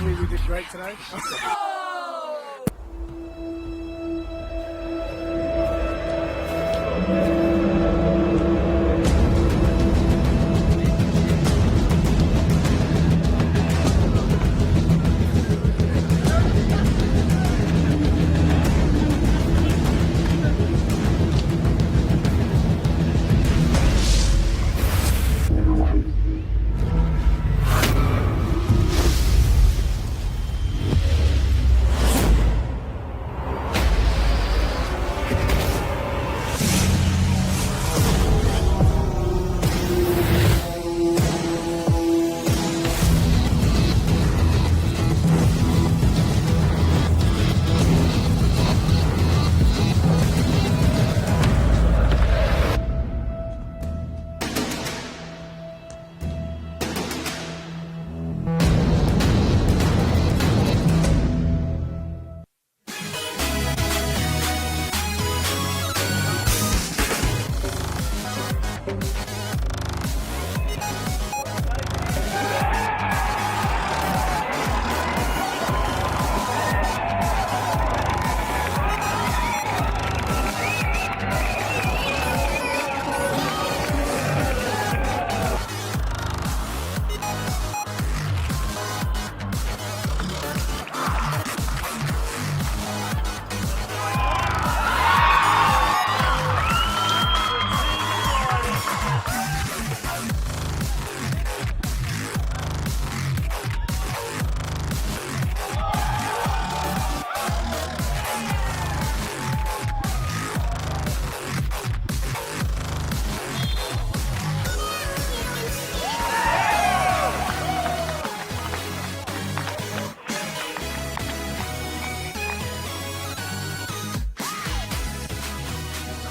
We did great today.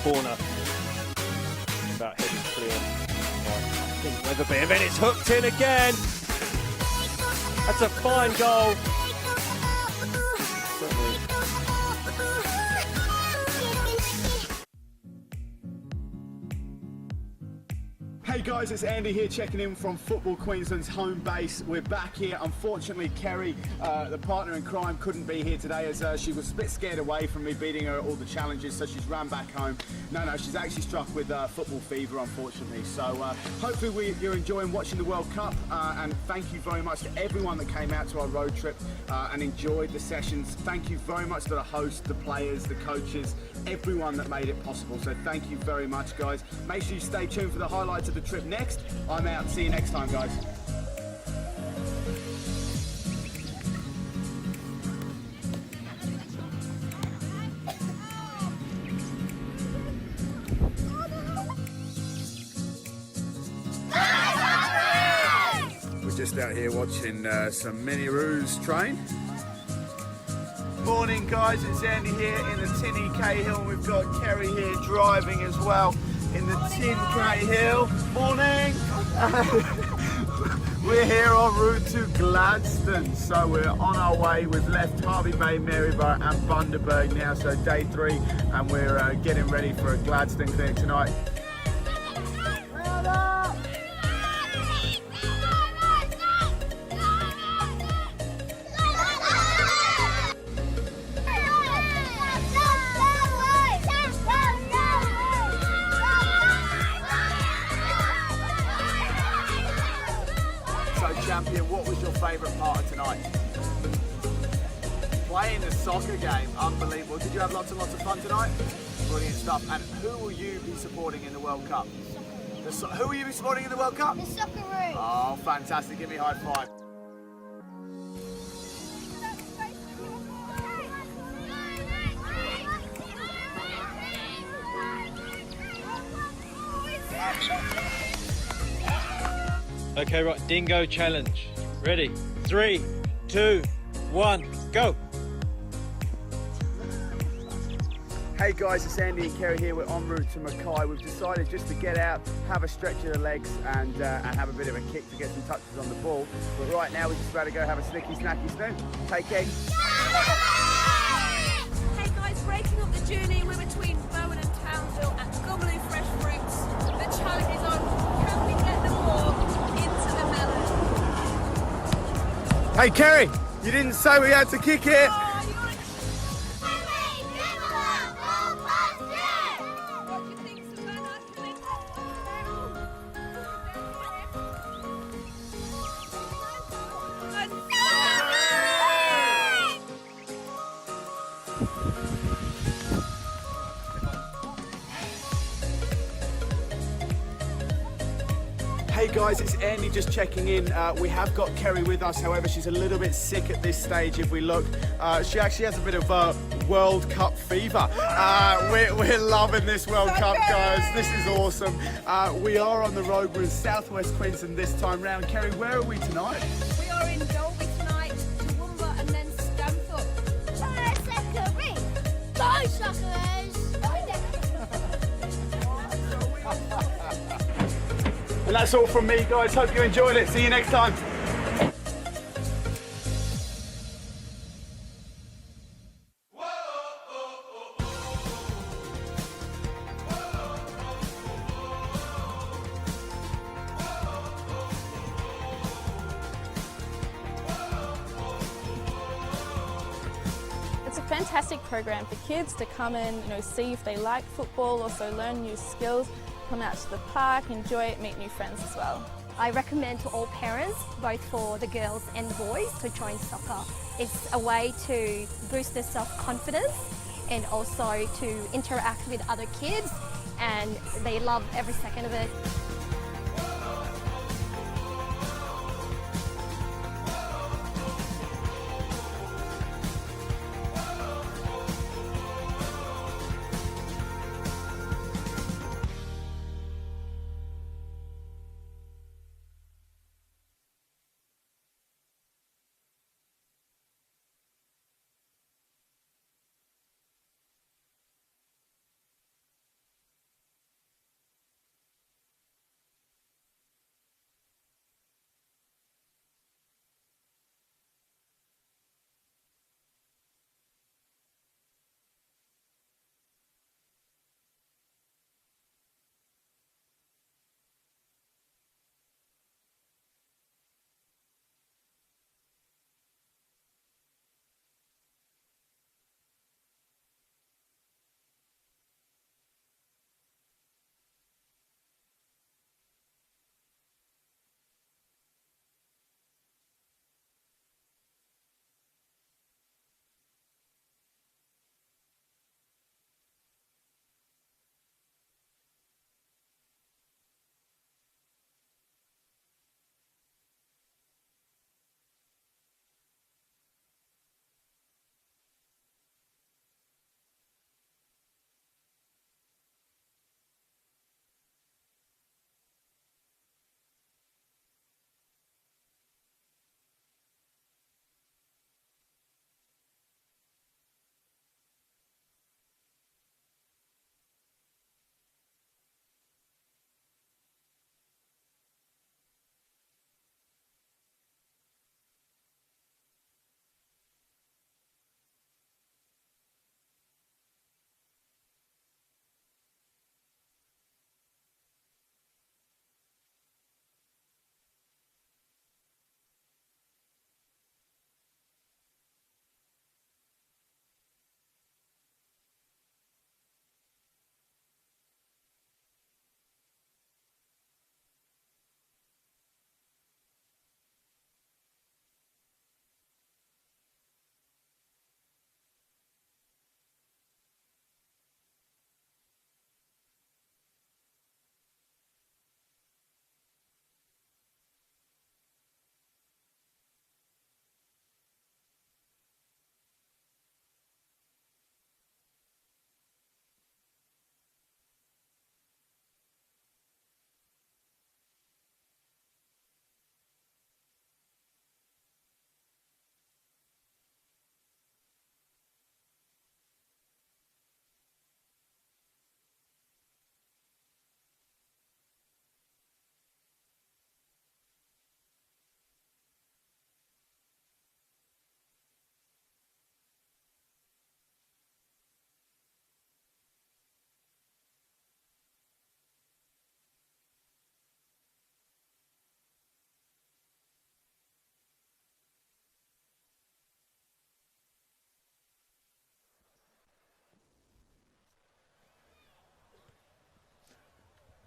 Corner. About heading clear. I think Weatherby, and then it's hooked in again. That's a fine goal. Certainly. Hey guys, it's Andy here checking in from Football Queensland's home base. We're back here. Unfortunately, Kerry, the partner in crime, couldn't be here today as she was a bit scared away from me beating her at all the challenges, so she's ran back home. No, she's actually struck with football fever, unfortunately. So hopefully you're enjoying watching the World Cup, and thank you very much to everyone that came out to our road trip and enjoyed the sessions. Thank you very much to the hosts, the players, the coaches, everyone that made it possible. So thank you very much, guys. Make sure you stay tuned for the highlights of the trip next. I'm out. See you next time, guys. We're just out here watching some mini-roos train. Morning, guys. It's Andy here in the Tinny Cahill. We've got Kerry here driving as well in the Tin Cahill. Morning. We're here en route to Gladstone, so we're on our way. We've left Harvey Bay, Maryborough and Bundaberg now, so day 3, and we're getting ready for a Gladstone clinic tonight. So champion, what was your favourite part of tonight? Playing the soccer game, unbelievable. Did you have lots and lots of fun tonight? Brilliant stuff. And who will you be supporting in the World Cup? Who will you be supporting in the World Cup? The Socceroos. Oh, fantastic. Give me a high five. Okay, right, dingo challenge. Ready? 3, 2, 1, go! Hey guys, it's Andy and Kerry here. We're en route to Mackay. We've decided just to get out, have a stretch of the legs and have a bit of a kick to get some touches on the ball. But right now we're just about to go have a snicky snacky snoo. Take care. Hey guys, breaking up the journey, we're between Bowen and Townsville at Gumbaloo Fresh Fruits. The challenge is on, can we get the ball into the melon? Hey Kerry, you didn't say we had to kick it. Hey guys, it's Andy just checking in. We have got Kerry with us, however she's a little bit sick at this stage if we look. She actually has a bit of World Cup fever. We're loving this World Cup, guys. This is awesome. We are on the road. We're in southwest Queensland this time round. Kerry, where are we tonight? We are in Dolby tonight, Toowoomba and then Stanthorpe. Go Socceroos! And that's all from me, guys. Hope you enjoyed it. See you next time. It's a fantastic program for kids to come in, see if they like football, also learn new skills, come out to the park, enjoy it, meet new friends as well. I recommend to all parents, both for the girls and the boys, to join soccer. It's a way to boost their self-confidence and also to interact with other kids, and they love every second of it.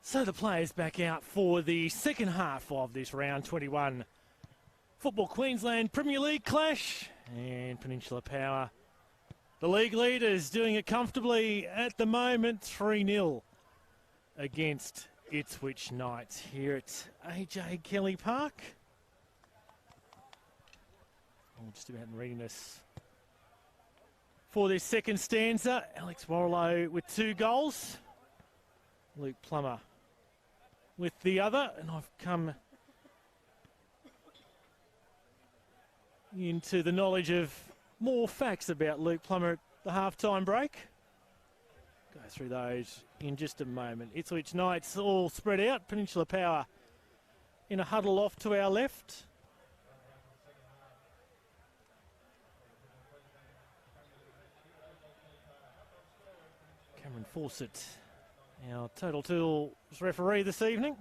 So the players back out for the second half of this round 21 Football Queensland Premier League clash. And Peninsula Power, the league leaders, doing it comfortably at the moment, 3-0 against Ipswich Knights here at AJ Kelly Park. Just about in readiness for this second stanza. Alex Warlow with 2 goals. Luke Plummer with the other. And I've come into the knowledge of more facts about Luke Plummer at the half-time break. Go through those in just a moment. Ipswich Knights all spread out. Peninsula Power in a huddle off to our left. Cameron Fawcett, our Total Tools referee this evening.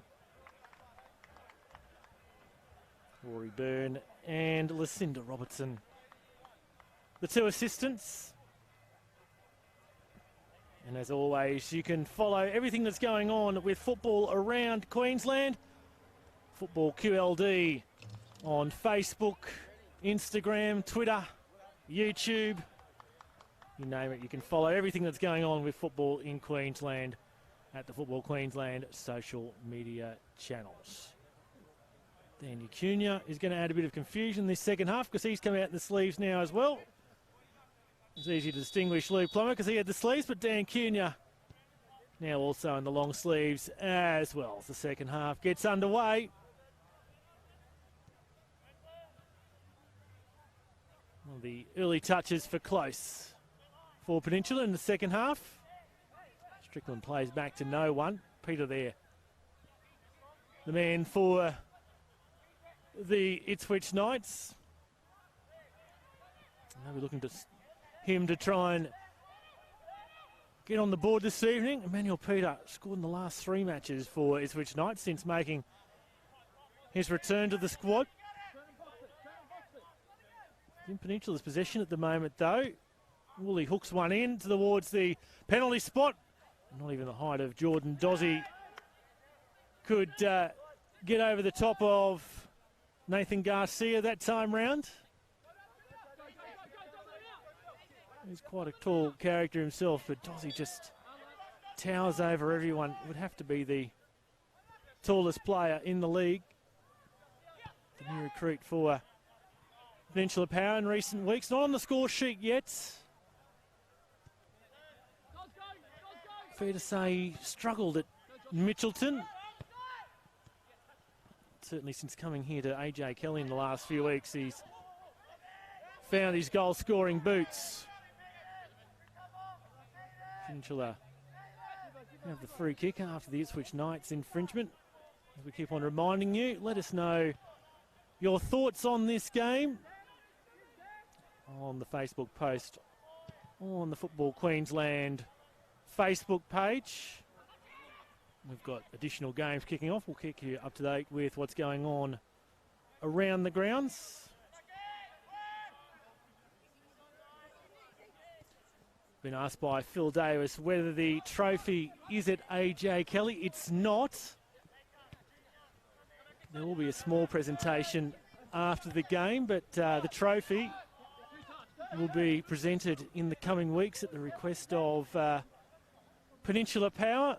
Rory Byrne and Lucinda Robertson, the 2 assistants. And as always, you can follow everything that's going on with football around Queensland. Football QLD on Facebook, Instagram, Twitter, YouTube. You name it, you can follow everything that's going on with football in Queensland at the Football Queensland social media channels. Danny Cunha is going to add a bit of confusion this second half because he's come out in the sleeves now as well. It's easy to distinguish Luke Plummer because he had the sleeves, but Dan Cunha now also in the long sleeves as well as the second half gets underway. Well, the early touches for close for Peninsula in the second half. Strickland plays back to no one. Peter there, the man for the Ipswich Knights. Now we're looking to him to try and get on the board this evening. Emmanuel Peter scored in the last 3 matches for Ipswich Knights since making his return to the squad. In Peninsula's possession at the moment though. Woolley hooks one in towards the penalty spot. Not even the height of Jordan Dozzy could get over the top of Nathan Garcia that time round. He's quite a tall character himself, but Dozzy just towers over everyone. Would have to be the tallest player in the league. The new recruit for Peninsula Power in recent weeks. Not on the score sheet yet. Fair to say he struggled at Mitchelton. Certainly since coming here to AJ Kelly in the last few weeks, he's found his goal-scoring boots. Peninsula have the free kick after the Ipswich Knights infringement. As we keep on reminding you, let us know your thoughts on this game on the Facebook post on the Football Queensland Facebook page. We've got additional games kicking off. We'll keep you up to date with what's going on around the grounds. Been asked by Phil Davis whether the trophy is at AJ Kelly. It's not. There will be a small presentation after the game, but the trophy will be presented in the coming weeks at the request of Peninsula Power.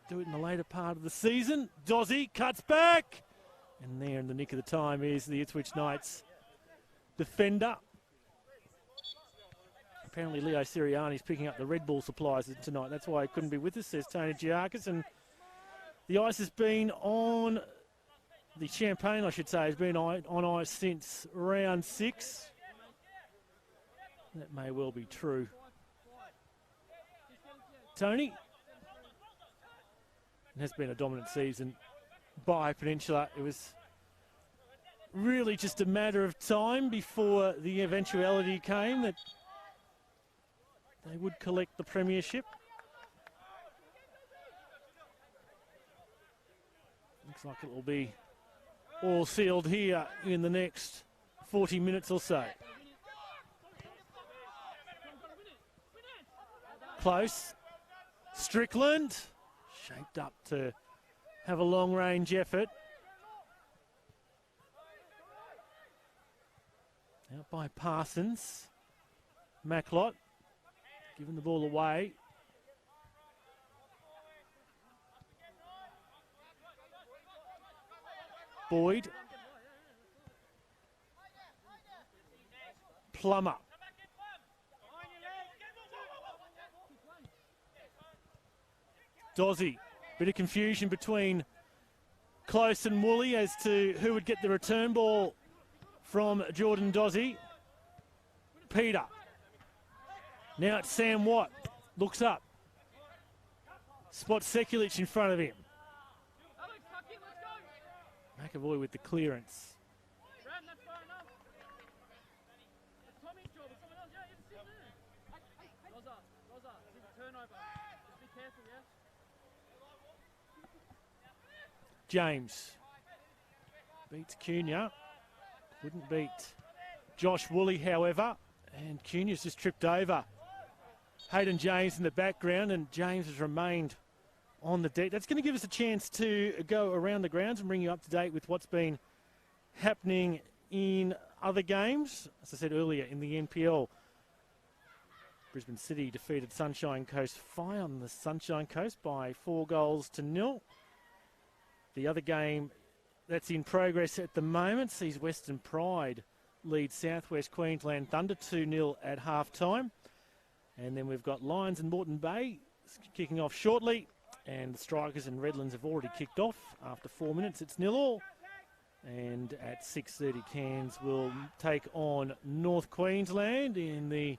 Do it in the later part of the season. Dozzy cuts back. And there in the nick of the time is the Ipswich Knights defender. Apparently Leo Sirianni's picking up the Red Bull supplies tonight. That's why he couldn't be with us, says Tony Giakis. And the ice has been on, the champagne I should say, has been on ice since round 6. That may well be true. Tony? It has been a dominant season by Peninsula. It was really just a matter of time before the eventuality came that they would collect the premiership. Looks like it will be all sealed here in the next 40 minutes or so. Close. Strickland shaped up to have a long-range effort. Out by Parsons. Maclott giving the ball away. Boyd. Plummer. Dozzy. Bit of confusion between Close and Woolley as to who would get the return ball from Jordan Dozzy. Peter. Now it's Sam Watt. Looks up. Spots Sekulic in front of him. McAvoy with the clearance. James beats Cunha. Couldn't beat Josh Woolley, however. And Cunha's just tripped over Hayden James in the background, and James has remained on the deck. That's going to give us a chance to go around the grounds and bring you up to date with what's been happening in other games. As I said earlier, in the NPL, Brisbane City defeated Sunshine Coast Fire on the Sunshine Coast by 4-0. The other game that's in progress at the moment sees Western Pride lead Southwest Queensland Thunder 2-0 at half-time. And then we've got Lions and Moreton Bay kicking off shortly. And the Strikers and Redlands have already kicked off. After 4 minutes, it's 0-0. And at 6:30, Cairns will take on North Queensland in the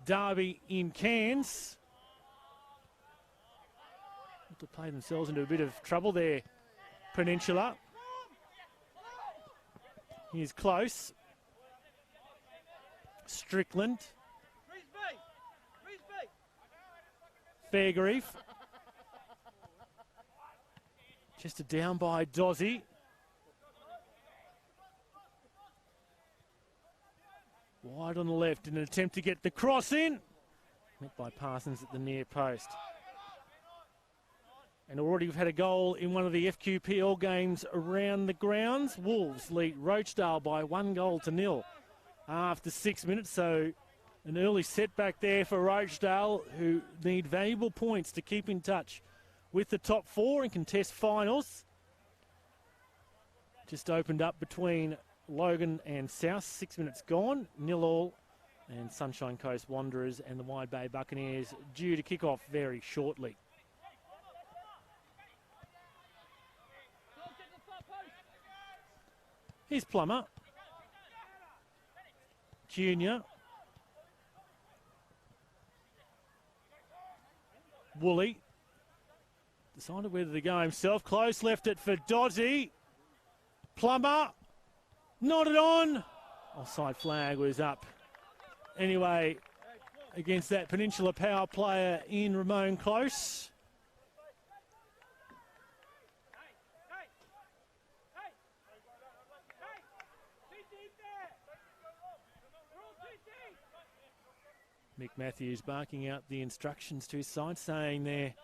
derby in Cairns. To play themselves into a bit of trouble there, Peninsula. Here's Close. Strickland. Fairgrieve. Just a down by Dozzy. Wide on the left in an attempt to get the cross in. Met by Parsons at the near post. And already we've had a goal in one of the FQPL games around the grounds. Wolves lead Rochdale by 1-0 after 6 minutes. So an early setback there for Rochdale, who need valuable points to keep in touch with the top four and contest finals. Just opened up between Logan and South. 6 minutes gone. 0-0. And Sunshine Coast Wanderers and the Wide Bay Buccaneers due to kick off very shortly. Here's Plummer. Junior. Woolley. Decided whether to go himself. Close left it for Dozzy. Plummer. Nodded on. Offside flag was up. Anyway, against that Peninsula Power player in Ramon Close. Mick Matthews barking out the instructions to his side, saying they're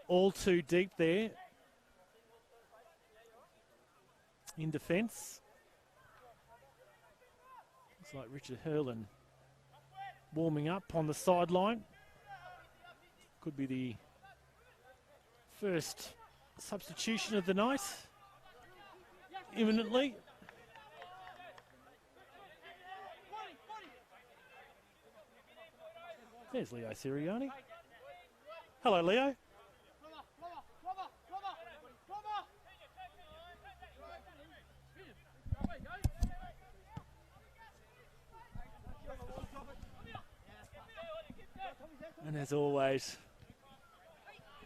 all too deep there in defence. Looks like Richard Hurlin warming up on the sideline. Could be the first substitution of the night imminently. There's Leo Siriani. Hello, Leo. And as always,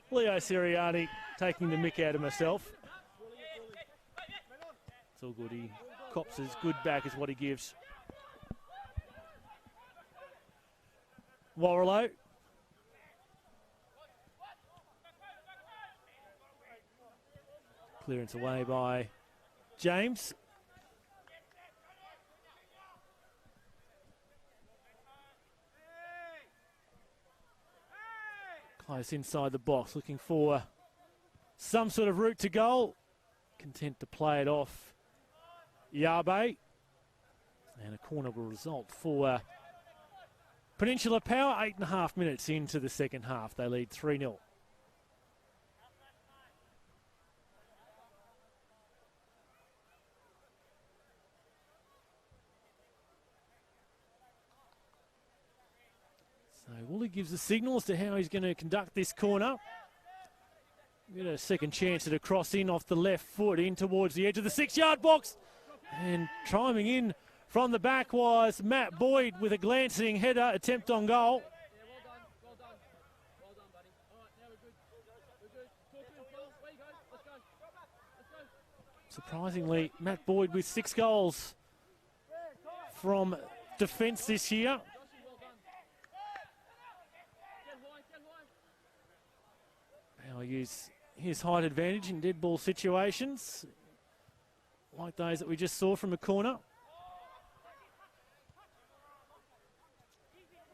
Leo Siriani taking the mick out of myself. It's all good. He cops as good back as what he gives. Warrellow. Clearance away by James. Close inside the box, looking for some sort of route to goal. Content to play it off Yabe. And a corner will result for Peninsula Power. 8.5 minutes into the second half. They lead 3-0. So Woolley gives a signal as to how he's going to conduct this corner. Get a second chance at a cross in off the left foot in towards the edge of the 6-yard box. And chiming in from the back was Matt Boyd with a glancing header attempt on goal. Well done, buddy. All right, now we're good. Talk to him, Phil. Where you go? Let's go. Surprisingly, Matt Boyd with 6 goals from defence this year. Power use his height advantage in dead ball situations, like those that we just saw from a corner.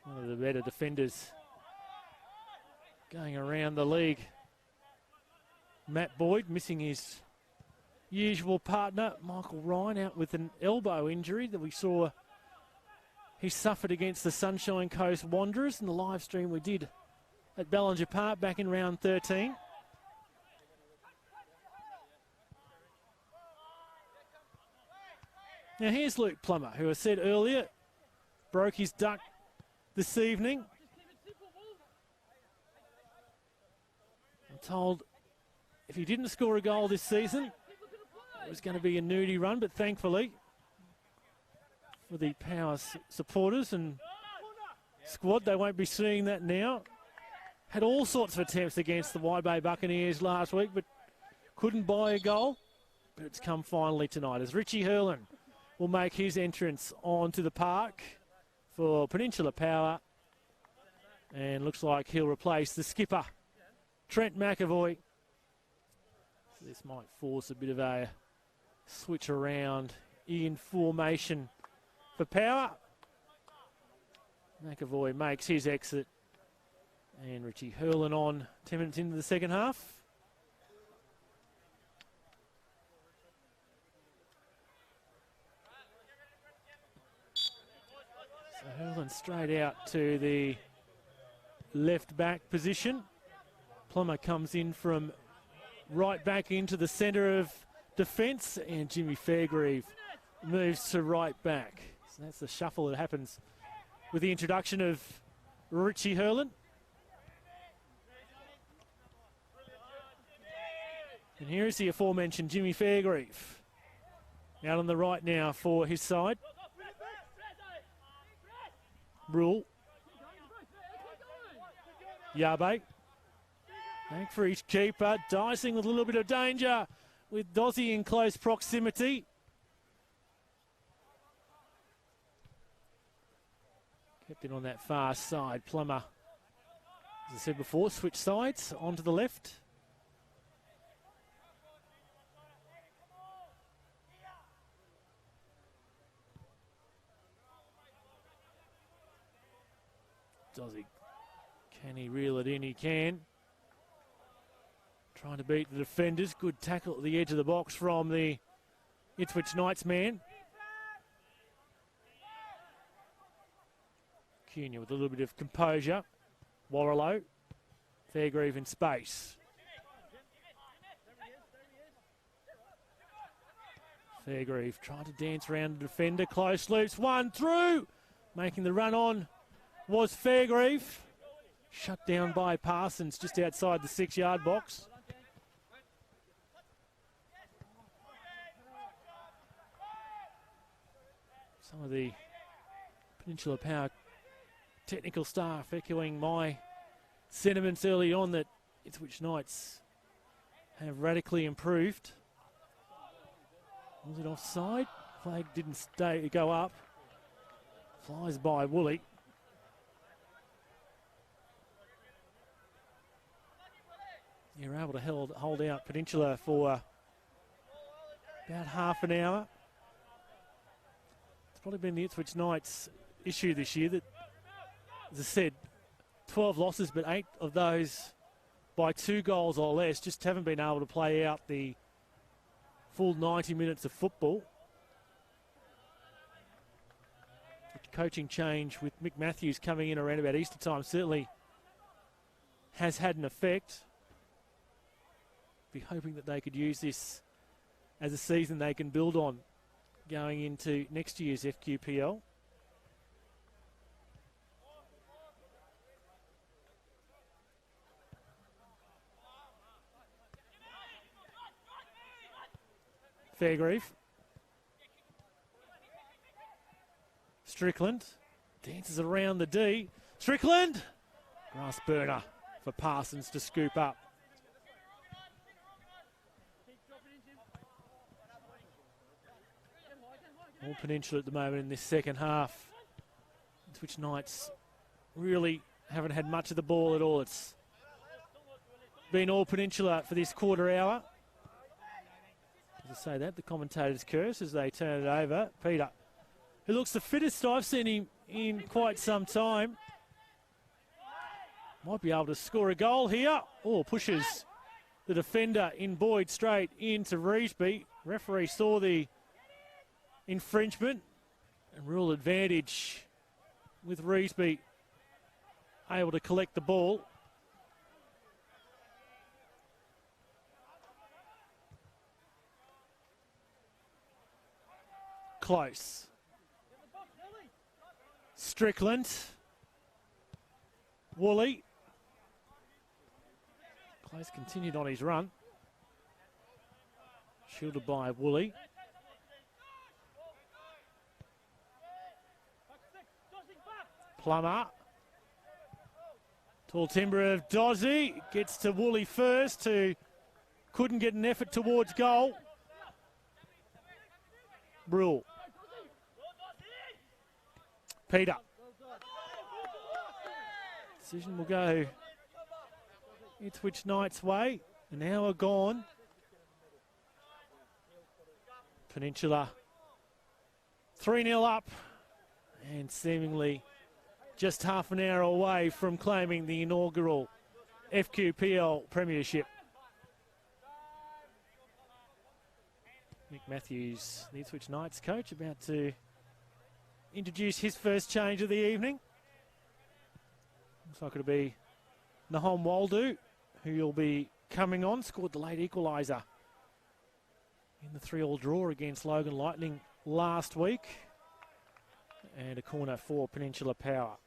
One of the better defenders going around the league. Matt Boyd missing his usual partner, Michael Ryan, out with an elbow injury that we saw he suffered against the Sunshine Coast Wanderers in the live stream we did at Ballinger Park back in round 13. Now here's Luke Plummer, who I said earlier broke his duck this evening. I'm told if he didn't score a goal this season, it was going to be a nudie run, but thankfully for the Power supporters and squad, they won't be seeing that now. Had all sorts of attempts against the Wide Bay Buccaneers last week, but couldn't buy a goal. But it's come finally tonight as Richie Hurlin will make his entrance onto the park for Peninsula Power. And looks like he'll replace the skipper, Trent McAvoy. So this might force a bit of a switch around in formation for Power. McAvoy makes his exit. And Richie Hurlin on 10 minutes into the second half. So Hurlin straight out to the left back position. Plummer comes in from right back into the centre of defence, and Jimmy Fairgrieve moves to right back. So that's the shuffle that happens with the introduction of Richie Hurlin. And here is the aforementioned Jimmy Fairgrieve. Out on the right now for his side. Rule. Yabe. Back for his keeper. Dicing with a little bit of danger with Dozzy in close proximity. Kept it on that far side. Plummer, as I said before, switch sides onto the left. Dozzy, can he reel it in? He can. Trying to beat the defenders. Good tackle at the edge of the box from the Ipswich Knights man. Cunha with a little bit of composure. Warrilow. Fairgrieve in space. Fairgrieve trying to dance around the defender. Close loops. One through. Making the run on was Fairgrieve. Shut down by Parsons just outside the 6-yard box. Some of the Peninsula Power technical staff echoing my sentiments early on that Ipswich Knights have radically improved. Was it offside? Flag didn't go up. Flies by Woolley. You're able to hold out Peninsula for about half an hour. It's probably been the Ipswich Knights' issue this year that, as I said, 12 losses, but 8 of those by 2 goals or less, just haven't been able to play out the full 90 minutes of football. The coaching change with Mick Matthews coming in around about Easter time certainly has had an effect. Be hoping that they could use this as a season they can build on going into next year's FQPL. Fairgrieve. Strickland dances around the D. Strickland! Grass burner for Parsons to scoop up. All Peninsula at the moment in this second half. Ipswich Knights really haven't had much of the ball at all. It's been all Peninsula for this quarter hour. As I say that, the commentators curse as they turn it over. Peter, who looks the fittest I've seen him in quite some time. Might be able to score a goal here. Oh, pushes the defender in Boyd straight into Reesby. Referee saw the infringement and rule advantage with Reesby able to collect the ball. Close. Strickland. Woolley. Close continued on his run. Shielded by Woolley. Plummer. Tall timber of Dozzy. Gets to Woolley first, who couldn't get an effort towards goal. Brule. Peter. Decision will go Ipswich Knights' way. An hour gone. Peninsula 3-0 up and seemingly just half an hour away from claiming the inaugural FQPL Premiership. Mick Matthews, the Ipswich Knights coach, about to introduce his first change of the evening. Looks like it'll be Nahom Waldu, who will be coming on. Scored the late equaliser in the 3-3 draw against Logan Lightning last week. And a corner for Peninsula Power.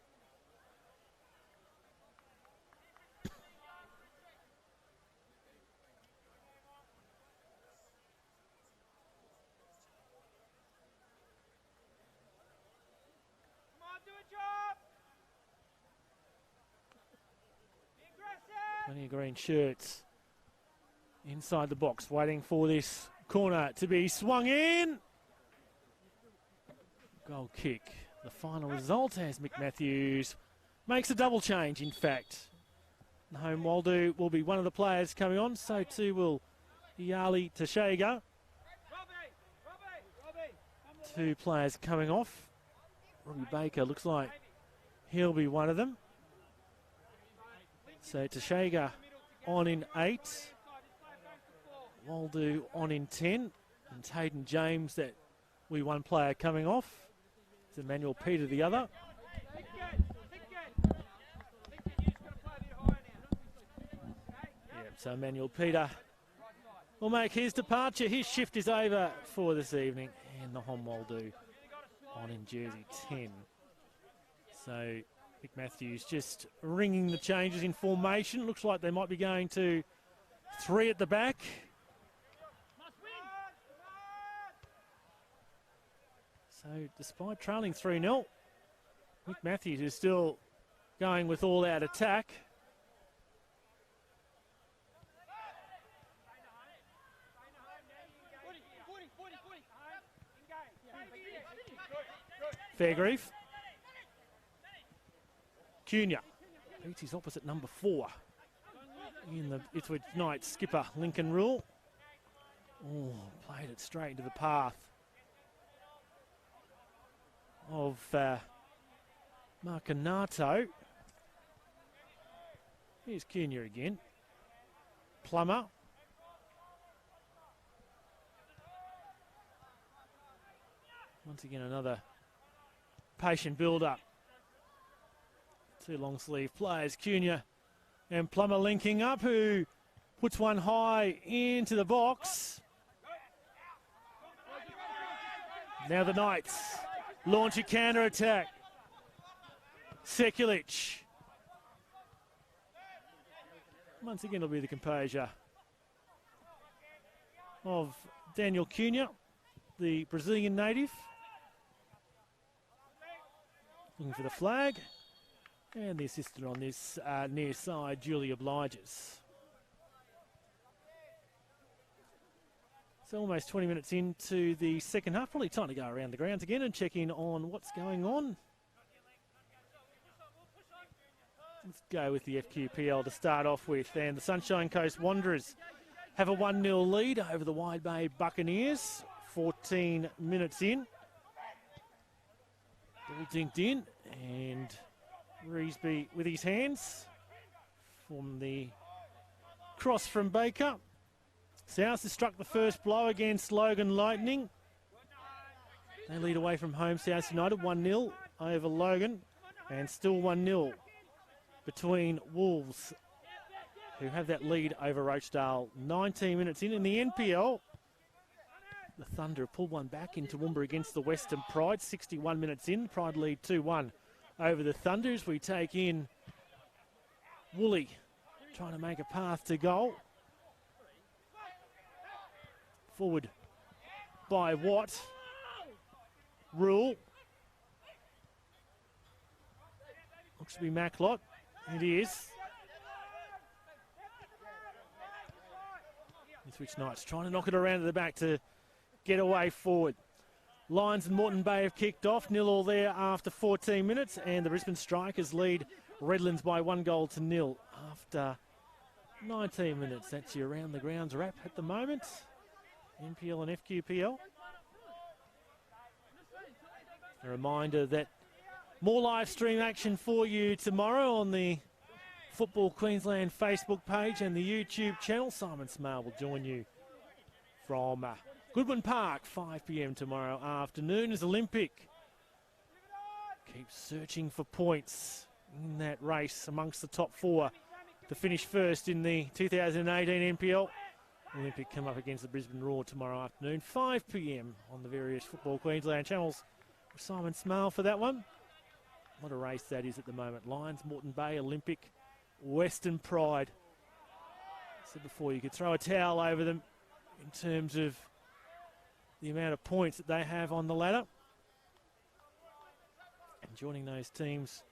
Plenty of green shirts inside the box, waiting for this corner to be swung in. Goal kick. The final result as Mick Matthews makes a double change, in fact. Nahom Waldu will be one of the players coming on, so too will Yali Tashega. 2 players coming off. Robbie Baker looks like he'll be one of them. So Tashega on in 8. Waldu on in 10. And Hayden James, that we one player coming off. It's Emmanuel Peter the other. So Emmanuel Peter will make his departure. His shift is over for this evening. And Nahom Waldu on in jersey 10. So Mick Matthews just ringing the changes in formation. Looks like they might be going to 3 at the back. So despite trailing 3-0, Mick Matthews is still going with all-out attack. Fairgrieve. Cunha beats his opposite number 4 in the Ipswich Knights skipper Lincoln Rule. Oh, played it straight into the path of Marcanato. Here's Cunha again. Plummer. Once again, another patient build-up. Two long sleeve players, Cunha and Plummer linking up, who puts one high into the box. Now the Knights launch a counter-attack. Sekulic. Once again, it'll be the composure of Daniel Cunha, the Brazilian native. Looking for the flag. And the assistant on this near side, Julie obliges. So almost 20 minutes into the second half. Probably time to go around the grounds again and check in on what's going on. Let's go with the FQPL to start off with. And the Sunshine Coast Wanderers have a 1-0 lead over the Wide Bay Buccaneers. 14 minutes in. Ball dinked in, and Reesby with his hands from the cross from Baker. South has struck the first blow against Logan Lightning. They lead away from home, South United 1-0 over Logan, and still 1-0 between Wolves, who have that lead over Rochdale. 19 minutes in the NPL. The Thunder pulled one back into Toowoomba against the Western Pride. 61 minutes in, Pride lead 2-1 over the Thunders. We take in Woolley trying to make a path to goal. Forward by Watt. Rule. Looks to be Maclot. It is. Ipswich Knights trying to knock it around to the back to get away forward. Lions and Moreton Bay have kicked off. 0-0 there after 14 minutes. And the Brisbane Strikers lead Redlands by 1-0 after 19 minutes. That's your around the grounds wrap at the moment. NPL and FQPL. A reminder that more live stream action for you tomorrow on the Football Queensland Facebook page and the YouTube channel. Simon Smale will join you from Goodwin Park, 5 p.m. tomorrow afternoon as Olympic keeps searching for points in that race amongst the top four to finish first in the 2018 NPL. Olympic come up against the Brisbane Roar tomorrow afternoon, 5 p.m. on the various Football Queensland channels. Simon Smale for that one. What a race that is at the moment. Lions, Moreton Bay, Olympic, Western Pride. I said before, you could throw a towel over them in terms of the amount of points that they have on the ladder. And joining those teams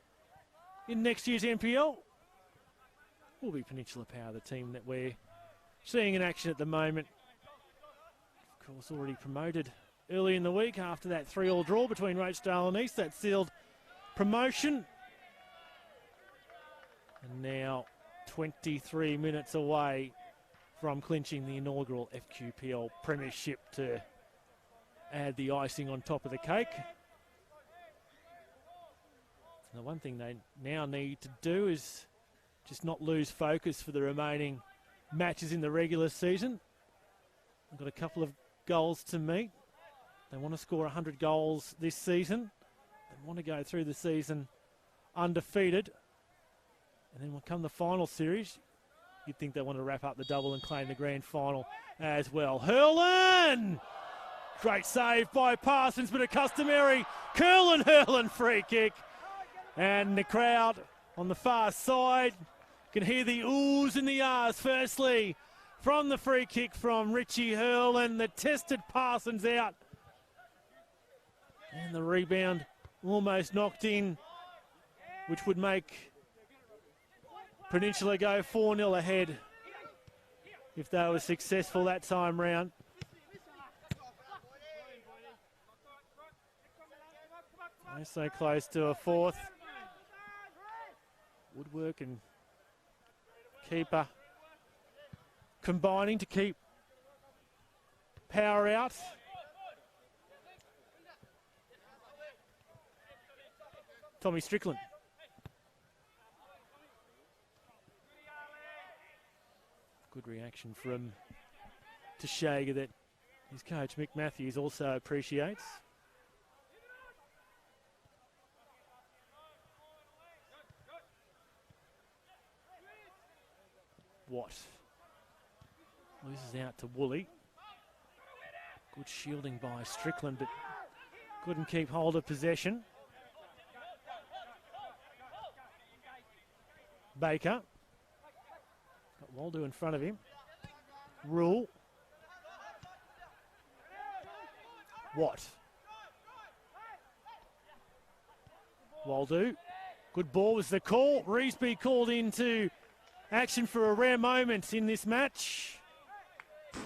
in next year's NPL will be Peninsula Power, the team that we're seeing in action at the moment. Of course, already promoted early in the week after that 3-3 draw between Rochdale and East. That sealed promotion. And now 23 minutes away from clinching the inaugural FQPL Premiership to add the icing on top of the cake. And the one thing they now need to do is just not lose focus for the remaining matches in the regular season. They've got a couple of goals to meet. They want to score 100 goals this season. They want to go through the season undefeated. And then when come the final series, you'd think they want to wrap up the double and claim the grand final as well. Hurlin! Great save by Parsons, but a customary Hurlin free kick. And the crowd on the far side can hear the oohs and the ahs. Firstly, from the free kick from Richie Hurlin that tested Parsons out. And the rebound almost knocked in, which would make Peninsula go 4-0 ahead if they were successful that time round. They're so close to a fourth. Woodwork and keeper combining to keep power out. Tommy Strickland. Good reaction from Teixeira that his coach Mick Matthews also appreciates. Watt loses out to Woolley. Good shielding by Strickland, but couldn't keep hold of possession. Baker. Got Waldo in front of him. Rule. Watt. Waldo. Good ball was the call. Reesby called into action for a rare moment in this match.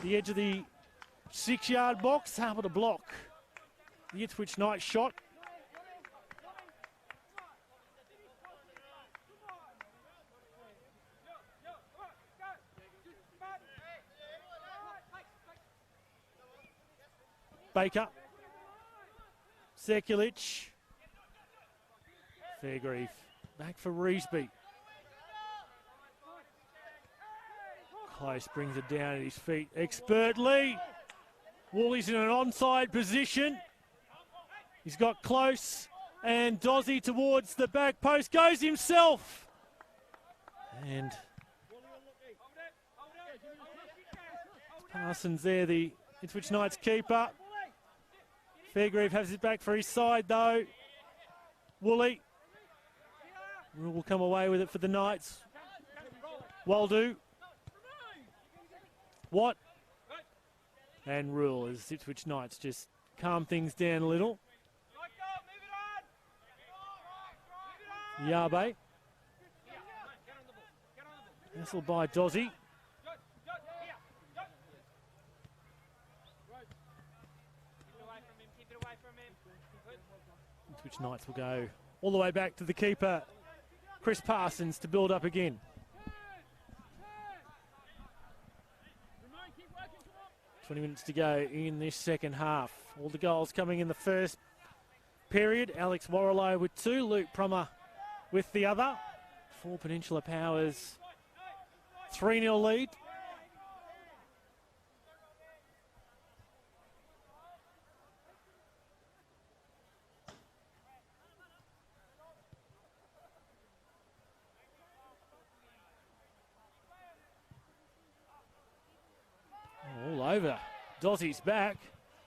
The edge of the 6-yard box, able to block the Ipswich Knights shot. Baker. Sekulic. Fairgrieve. Back for Reesby. Close brings it down at his feet expertly. Woolley's in an onside position. He's got close. And Dozzy towards the back post. Goes himself. And Parsons there, the Ipswich Knights keeper. Fairgrieve has it back for his side though. Woolley will come away with it for the Knights. Waldo. Watt. And Rule as Ipswich Knights just calm things down a little. Yabe. Nestled by Dozzy. Ipswich Knights will go all the way back to the keeper, Chris Parsons, to build up again. 20 minutes to go in this second half. All the goals coming in the first period. Alex Warrilow with 2, Luke Prummer with the other. For Peninsula Powers, 3-0 lead. All over. Dozzy's back.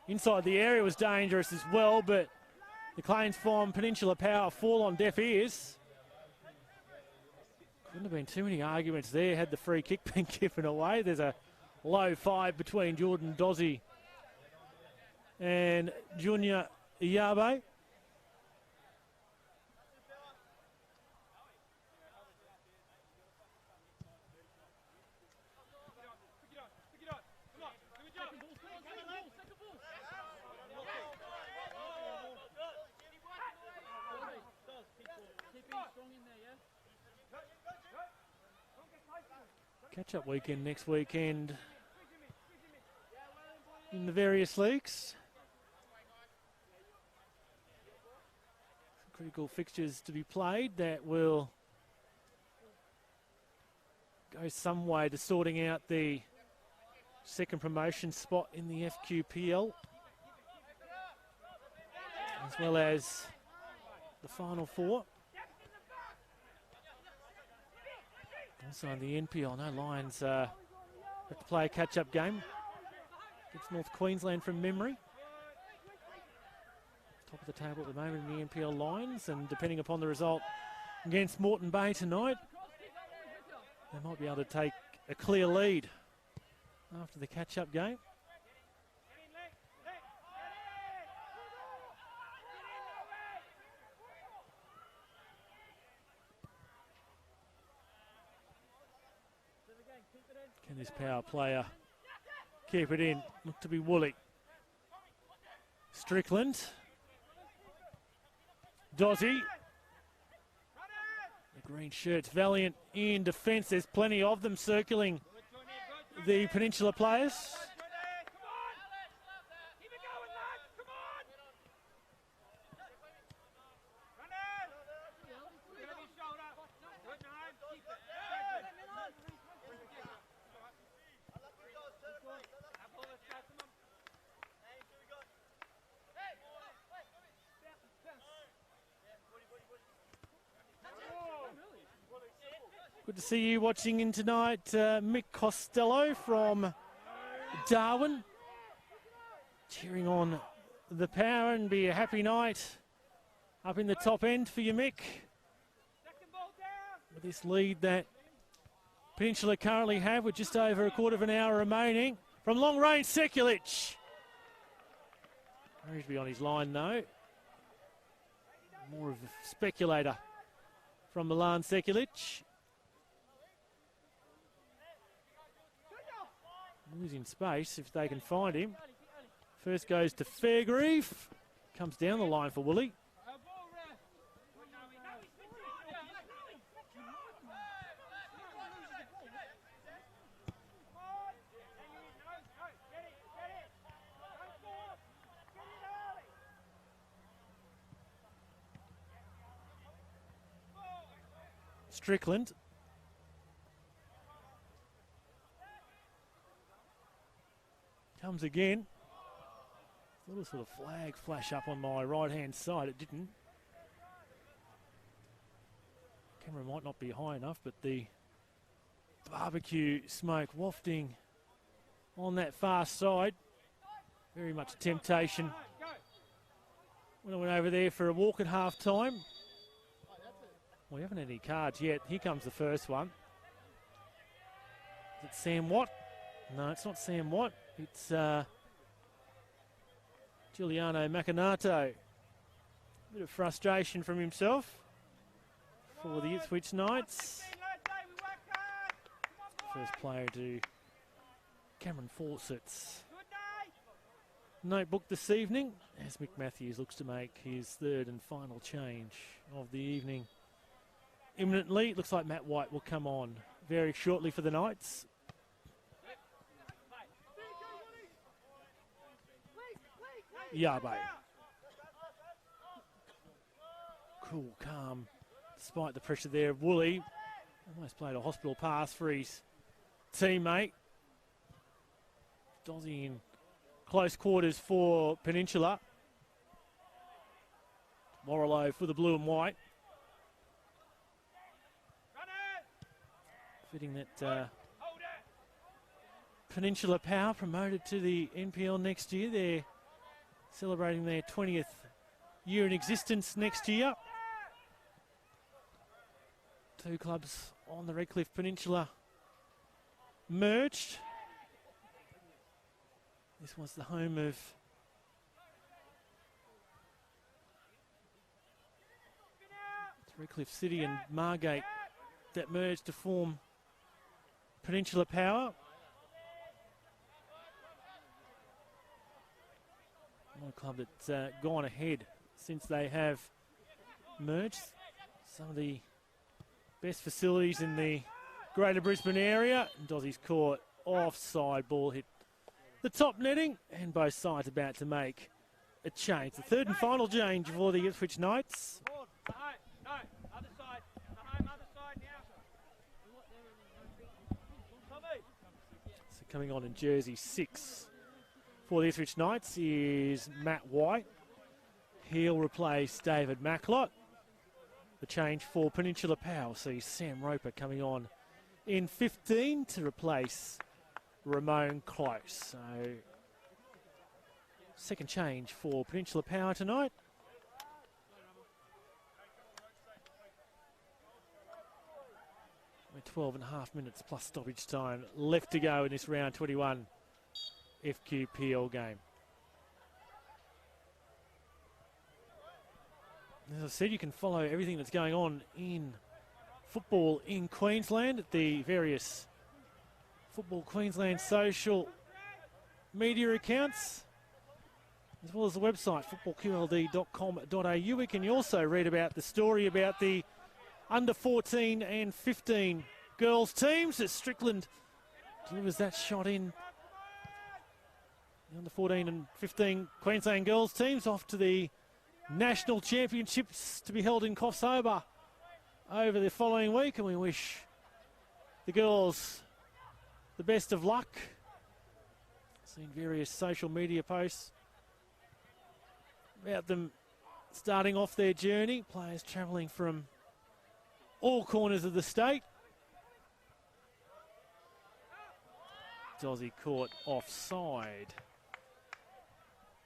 Inside the area was dangerous as well, but the claims from Peninsula Power fall on deaf ears. Couldn't have been too many arguments there had the free kick been given away. There's a low 5 between Jordan Dozzy and Junior Iyabe. Catch-up weekend next weekend in the various leagues. Some critical fixtures to be played that will go some way to sorting out the second promotion spot in the FQPL, as well as the final 4. Also in the NPL, no Lions have to play a catch-up game against North Queensland from memory. Top of the table at the moment in the NPL Lions, and depending upon the result against Moreton Bay tonight, they might be able to take a clear lead after the catch-up game. Can this power player keep it in? Look to be Woolley. Strickland. Dozzy. The green shirts valiant in defence. There's plenty of them circling the Peninsula players. Good to see you watching in tonight. Mick Costello from Darwin. Cheering on the Power, and be a happy night up in the top end for you, Mick. With this lead that Peninsula currently have with just over a quarter of an hour remaining. From long range, Sekulic. He's on his line though. More of a speculator from Milan Sekulic. Losing space if they can find him. First goes to Fairgrieve. Comes down the line for Woolley. Strickland. Comes again. A little sort of flag flash up on my right-hand side. It didn't. Camera might not be high enough, but the barbecue smoke wafting on that far side. Very much a temptation. When I went over there for a walk at half-time. We haven't had any cards yet. Here comes the first one. Is it Sam Watt? No, it's not Sam Watt. It's Giuliano Macinato. Bit of frustration from himself for the Ipswich Knights. First player to Cameron Fawcett's notebook this evening, as Mick Matthews looks to make his third and final change of the evening. Imminently, it looks like Matt White will come on very shortly for the Knights. Yabe. Cool, calm, despite the pressure there. Woolley almost played a hospital pass for his teammate. Dozzy in close quarters for Peninsula. Morello for the blue and white. Fitting that Peninsula Power promoted to the NPL next year. They're celebrating their 20th year in existence next year. Two clubs on the Redcliffe Peninsula merged. This was the home of Redcliffe City and Margate that merged to form Peninsula Power. One club that's gone ahead since they have merged. Some of the best facilities in the Greater Brisbane area. Dozzy's caught offside, ball hit the top netting, and both sides about to make a change. The third and final change for the Ipswich Knights. So coming on in jersey 6 for the Ipswich Knights is Matt White. He'll replace David Macklot. The change for Peninsula Power sees Sam Roper coming on in 15 to replace Ramon Close. So, second change for Peninsula Power tonight. We're 12 and a half minutes plus stoppage time left to go in this round 21 FQPL game. As I said, you can follow everything that's going on in football in Queensland at the various Football Queensland social media accounts, as well as the website footballqld.com.au. We can also read about the story about the under 14 and 15 girls teams as Strickland delivers that shot in. The under 14 and 15 Queensland girls teams off to the National Championships to be held in Kosovo over the following week, and we wish the girls the best of luck. Seen various social media posts about them starting off their journey. Players travelling from all corners of the state Dozzy caught offside.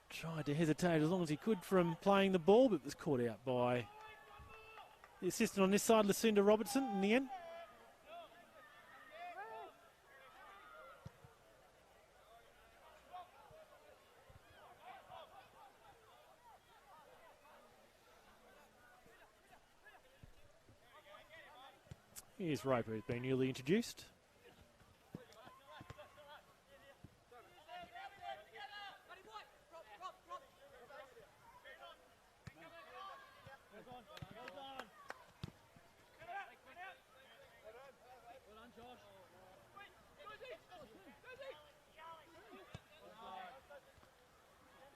Tried to hesitate as long as he could from playing the ball, but was caught out by the assistant on this side, Lucinda Robertson, in the end. Here's Roper, who's been newly introduced.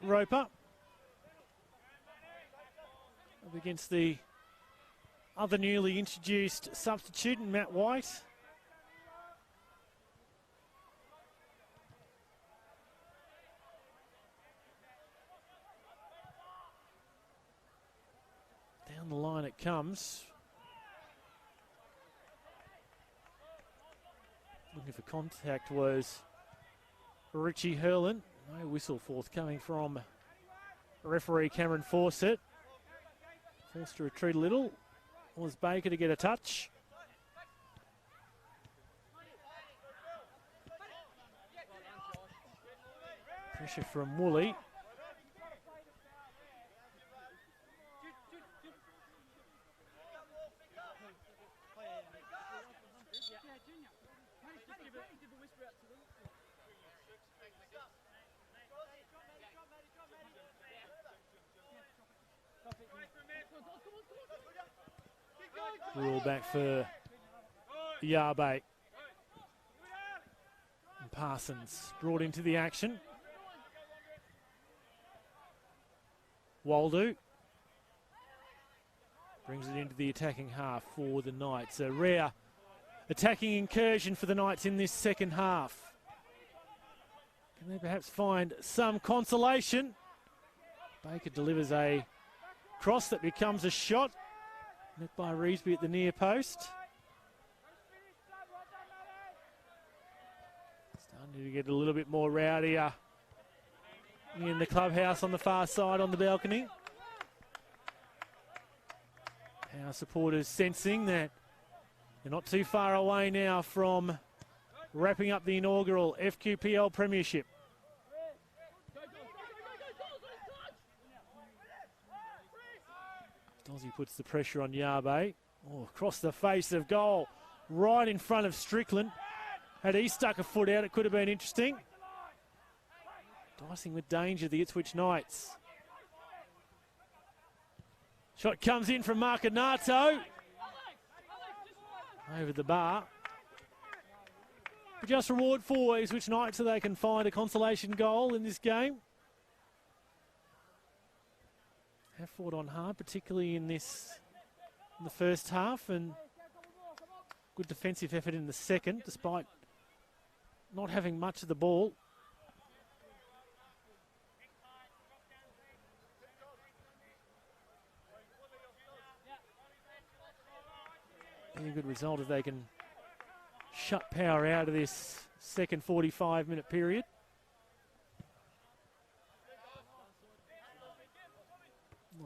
Roper up against the other newly introduced substitute, Matt White. Down the line it comes. Looking for contact was Richie Hurlin. No whistle forthcoming from referee Cameron Fawcett. Forced to retreat a little. Was Baker to get a touch. Pressure from Woolley. Rule back for Yarbe. And Parsons brought into the action. Waldo brings it into the attacking half for the Knights. A rare attacking incursion for the Knights in this second half. Can they perhaps find some consolation? Baker delivers a cross that becomes a shot. Met by Reesby at the near post. Starting to get a little bit more rowdier in the clubhouse on the far side on the balcony. Our supporters sensing that they're not too far away now from wrapping up the inaugural FQPL Premiership. Dozzy puts the pressure on Yarbe. Oh, across the face of goal, right in front of Strickland. Had he stuck a foot out, it could have been interesting. Dicing with danger, the Ipswich Knights. Shot comes in from Marcanato. Over the bar. But just reward for Ipswich Knights so they can find a consolation goal in this game. Have fought on hard, particularly in the first half, and good defensive effort in the second, despite not having much of the ball. Be a good result if they can shut power out of this second 45-minute period.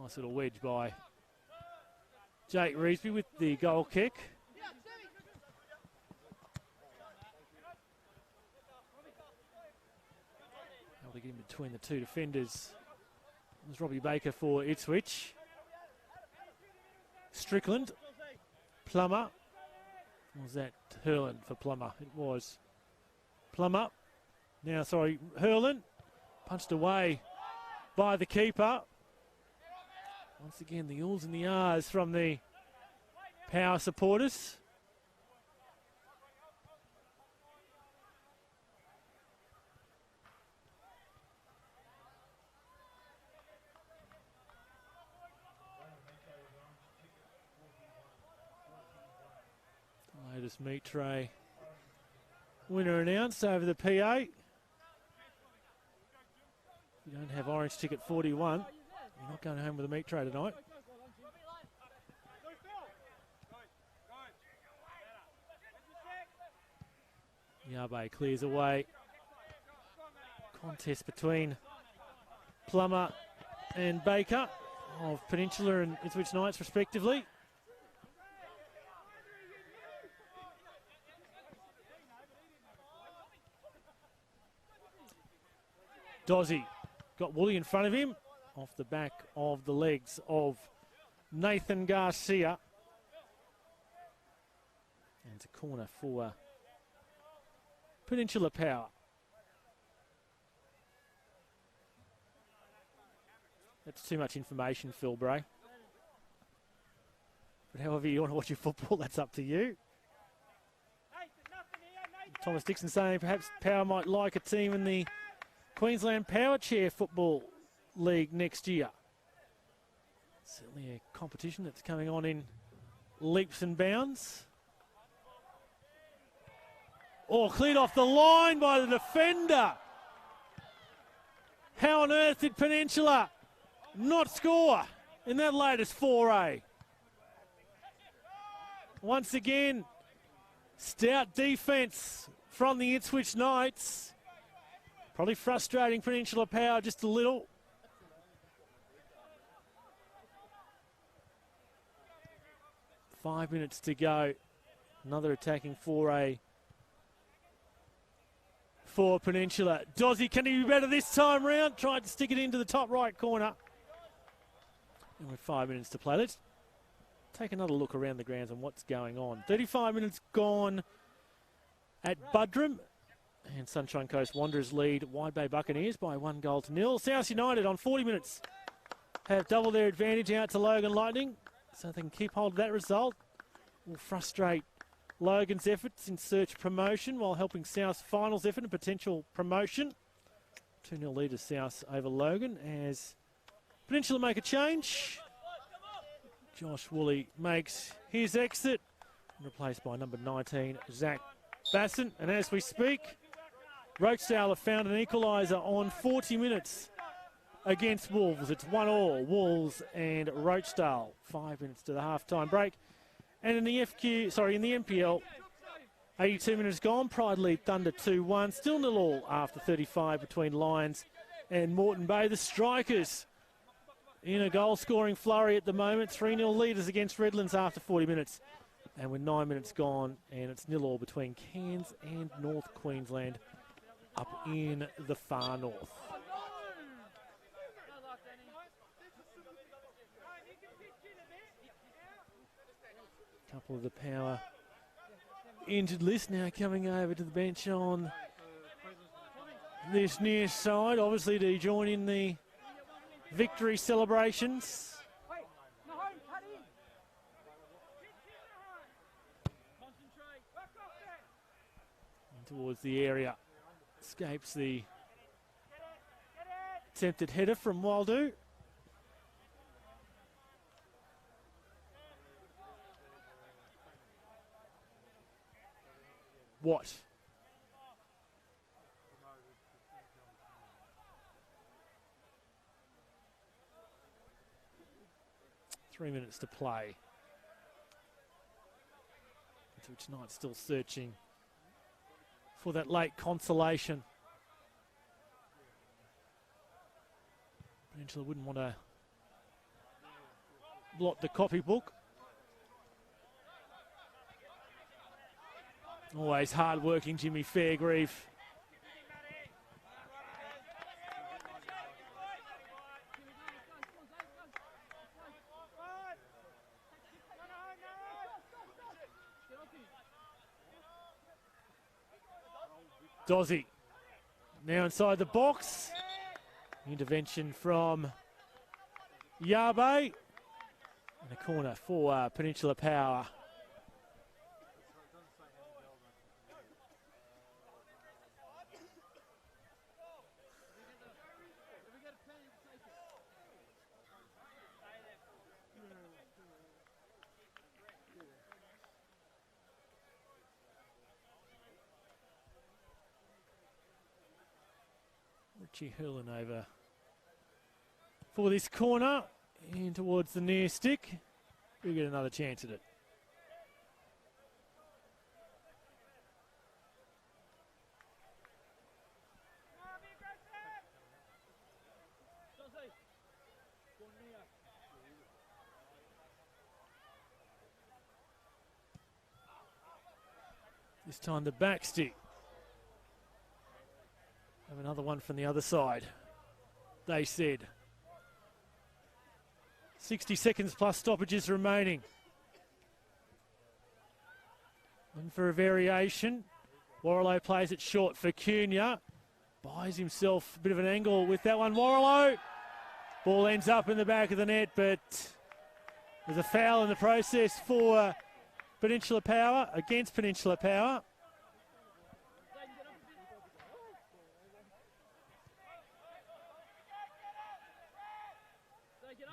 Nice little wedge by Jake Reesby with the goal kick. Able to get in between the two defenders. It was Robbie Baker for Ipswich. Strickland. Plummer. Or was that Hurlin for Plummer? It was Plummer. Now, sorry, Hurlin. Punched away by the keeper. Once again, the Oohs and the Ahs from the Power supporters. Latest meat tray winner announced over the PA. If you don't have orange ticket 41, you're not going home with a meat tray tonight. Yarbe clears away Contest between Plummer and Baker of Peninsula and Ipswich Knights respectively. Dozzy got Woolley in front of him off the back of the legs of Nathan Garcia. And it's a corner for Peninsula Power. That's too much information, Phil Bray. But however you want to watch your football, that's up to you. Thomas Dixon saying perhaps Power might like a team in the Queensland Power Chair Football League next year. Certainly a competition that's coming on in leaps and bounds. Oh, cleared off the line by the defender. How on earth did Peninsula not score in that latest foray? Once again, stout defence from the Ipswich Knights. Probably frustrating Peninsula Power just a little. Five minutes to go. Another attacking foray for Peninsula. Dozzy, can he be better this time round? Tried to stick it into the top right corner. And with 5 minutes to play, let's take another look around the grounds and what's going on. 35 minutes gone at Buderim. And Sunshine Coast Wanderers lead Wide Bay Buccaneers by 1-0. South United on 40 minutes have doubled their advantage out to Logan Lightning. So they can keep hold of that result. Will frustrate Logan's efforts in search of promotion while helping South's finals effort and potential promotion. 2-0 lead to South over Logan as Peninsula make a change. Josh Woolley makes his exit, replaced by number 19, Zach Basson. And as we speak, Rochdale have found an equaliser on 40 minutes against Wolves. It's 1-1, Wolves and Rochdale. 5 minutes to the half-time break. And in the NPL, 82 minutes gone. Pride lead Thunder 2-1. Still 0-0 after 35 between Lions and Moreton Bay. The Strikers in a goal-scoring flurry at the moment. 3-0 leaders against Redlands after 40 minutes. And with 9 minutes gone, and it's 0-0 between Cairns and North Queensland up in the far north. Couple of the Power injured list now coming over to the bench on this near side, obviously to join in the victory celebrations. And towards the area, escapes the attempted header from Wildoo. What? Three minutes to play. Ipswich Knights still searching for that late consolation. Peninsula wouldn't want to blot the copybook. Always hard-working Jimmy Fairgrieve. Dozzy now inside the box. Intervention from Yabe. And a corner for Peninsula Power. Richie hurling over for this corner and towards the near stick. We get another chance at it. This time the back stick. Have another one from the other side. They said. 60 seconds plus stoppages remaining. And for a variation, Warrilow plays it short for Cunha. Buys himself a bit of an angle with that one. Warrilow. Ball ends up in the back of the net, but there's a foul in the process for Peninsula Power, against Peninsula Power.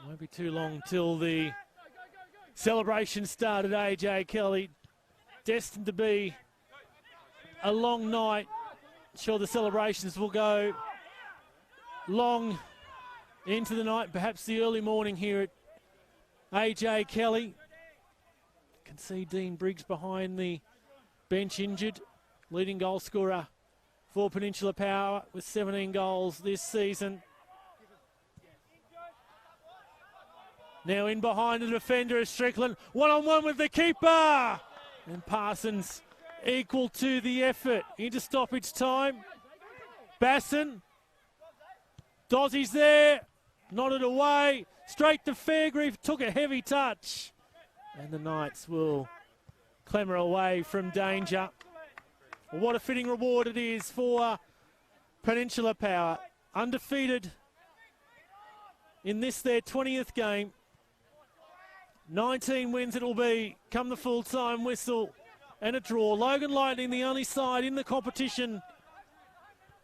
Won't be too long till the celebration started. AJ Kelly, destined to be a long night. Sure, the celebrations will go long into the night, perhaps the early morning here at AJ Kelly. Can see Dean Briggs behind the bench injured. Leading goal scorer for Peninsula Power with 17 goals this season. Now in behind the defender is Strickland. One-on-one with the keeper. And Parsons equal to the effort. Into stoppage time. Basson. Dozzie's there. Nodded away. Straight to Fairgrieve. Took a heavy touch. And the Knights will clamour away from danger. Well, what a fitting reward it is for Peninsula Power. Undefeated in this their 20th game. 19 wins it will be come the full-time whistle and a draw. Logan Lightning the only side in the competition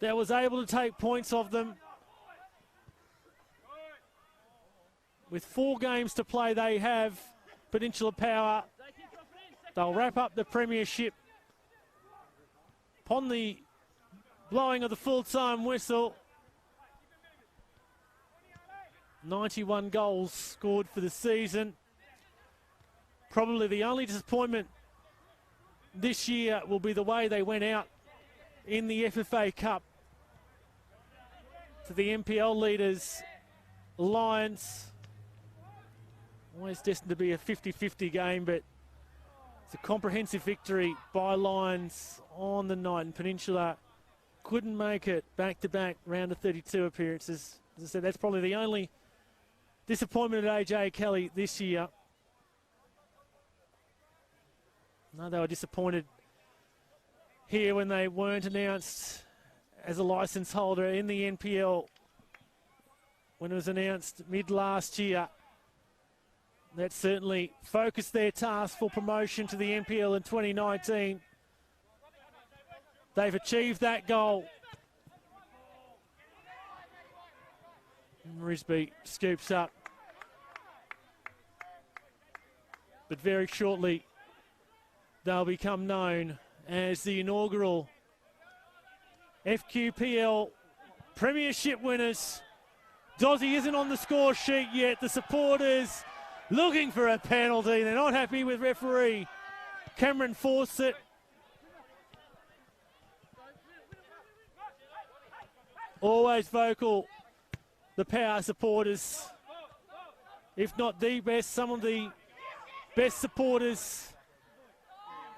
that was able to take points of them. With 4 games to play they have, Peninsula Power. They'll wrap up the premiership upon the blowing of the full-time whistle. 91 goals scored for the season. Probably the only disappointment this year will be the way they went out in the FFA Cup to the NPL leaders, Lions. Always destined to be a 50-50 game, but it's a comprehensive victory by Lions on the night, and Peninsula couldn't make it back-to-back round of 32 appearances. As I said, that's probably the only disappointment at AJ Kelly this year. No, they were disappointed here when they weren't announced as a licence holder in the NPL when it was announced mid-last year. That certainly focused their task for promotion to the NPL in 2019. They've achieved that goal. Risby scoops up. But very shortly, they'll become known as the inaugural FQPL Premiership winners. Dozzy isn't on the score sheet yet. The supporters looking for a penalty. They're not happy with referee Cameron Fawcett. Always vocal, the Power supporters. If not the best, some of the best supporters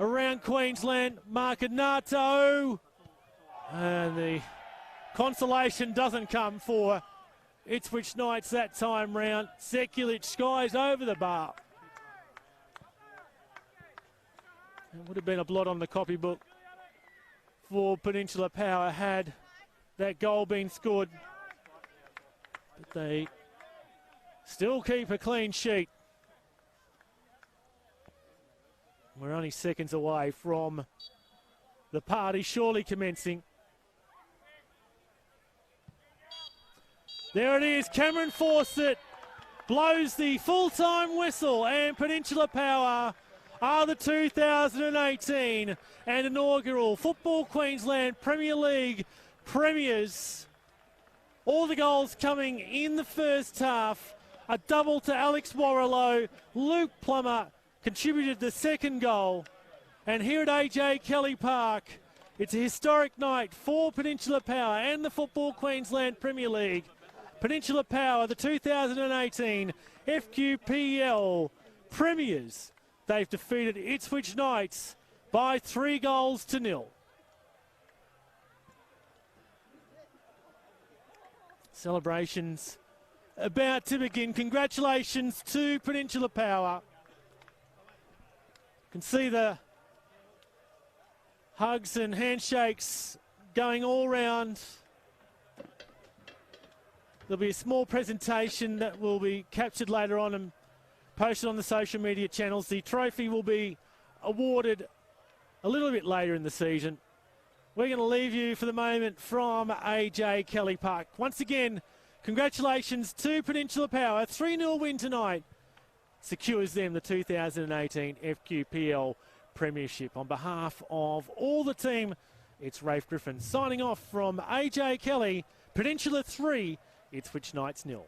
around Queensland. Marcanato. And the consolation doesn't come for Ipswich Knights that time round. Sekulic skies over the bar. It would have been a blot on the copybook for Peninsula Power had that goal been scored. But they still keep a clean sheet. We're only seconds away from the party surely commencing. There it is, Cameron Fawcett blows the full-time whistle, and Peninsula Power are the 2018 and inaugural Football Queensland Premier League premiers. All the goals coming in the first half. A double to Alex Warrilow. Luke Plummer contributed the second goal. And here at AJ Kelly Park, it's a historic night for Peninsula Power and the Football Queensland Premier League. Peninsula Power, the 2018 FQPL premiers. They've defeated Ipswich Knights by 3 goals to 0. Celebrations about to begin. Congratulations to Peninsula Power. You can see the hugs and handshakes going all round. There'll be a small presentation that will be captured later on and posted on the social media channels. The trophy will be awarded a little bit later in the season. We're going to leave you for the moment from AJ Kelly Park. Once again, congratulations to Peninsula Power. 3-0 win tonight secures them the 2018 FQPL Premiership. On behalf of all the team, it's Rafe Griffin signing off from AJ Kelly. Peninsula 3, Ipswich Knights 0.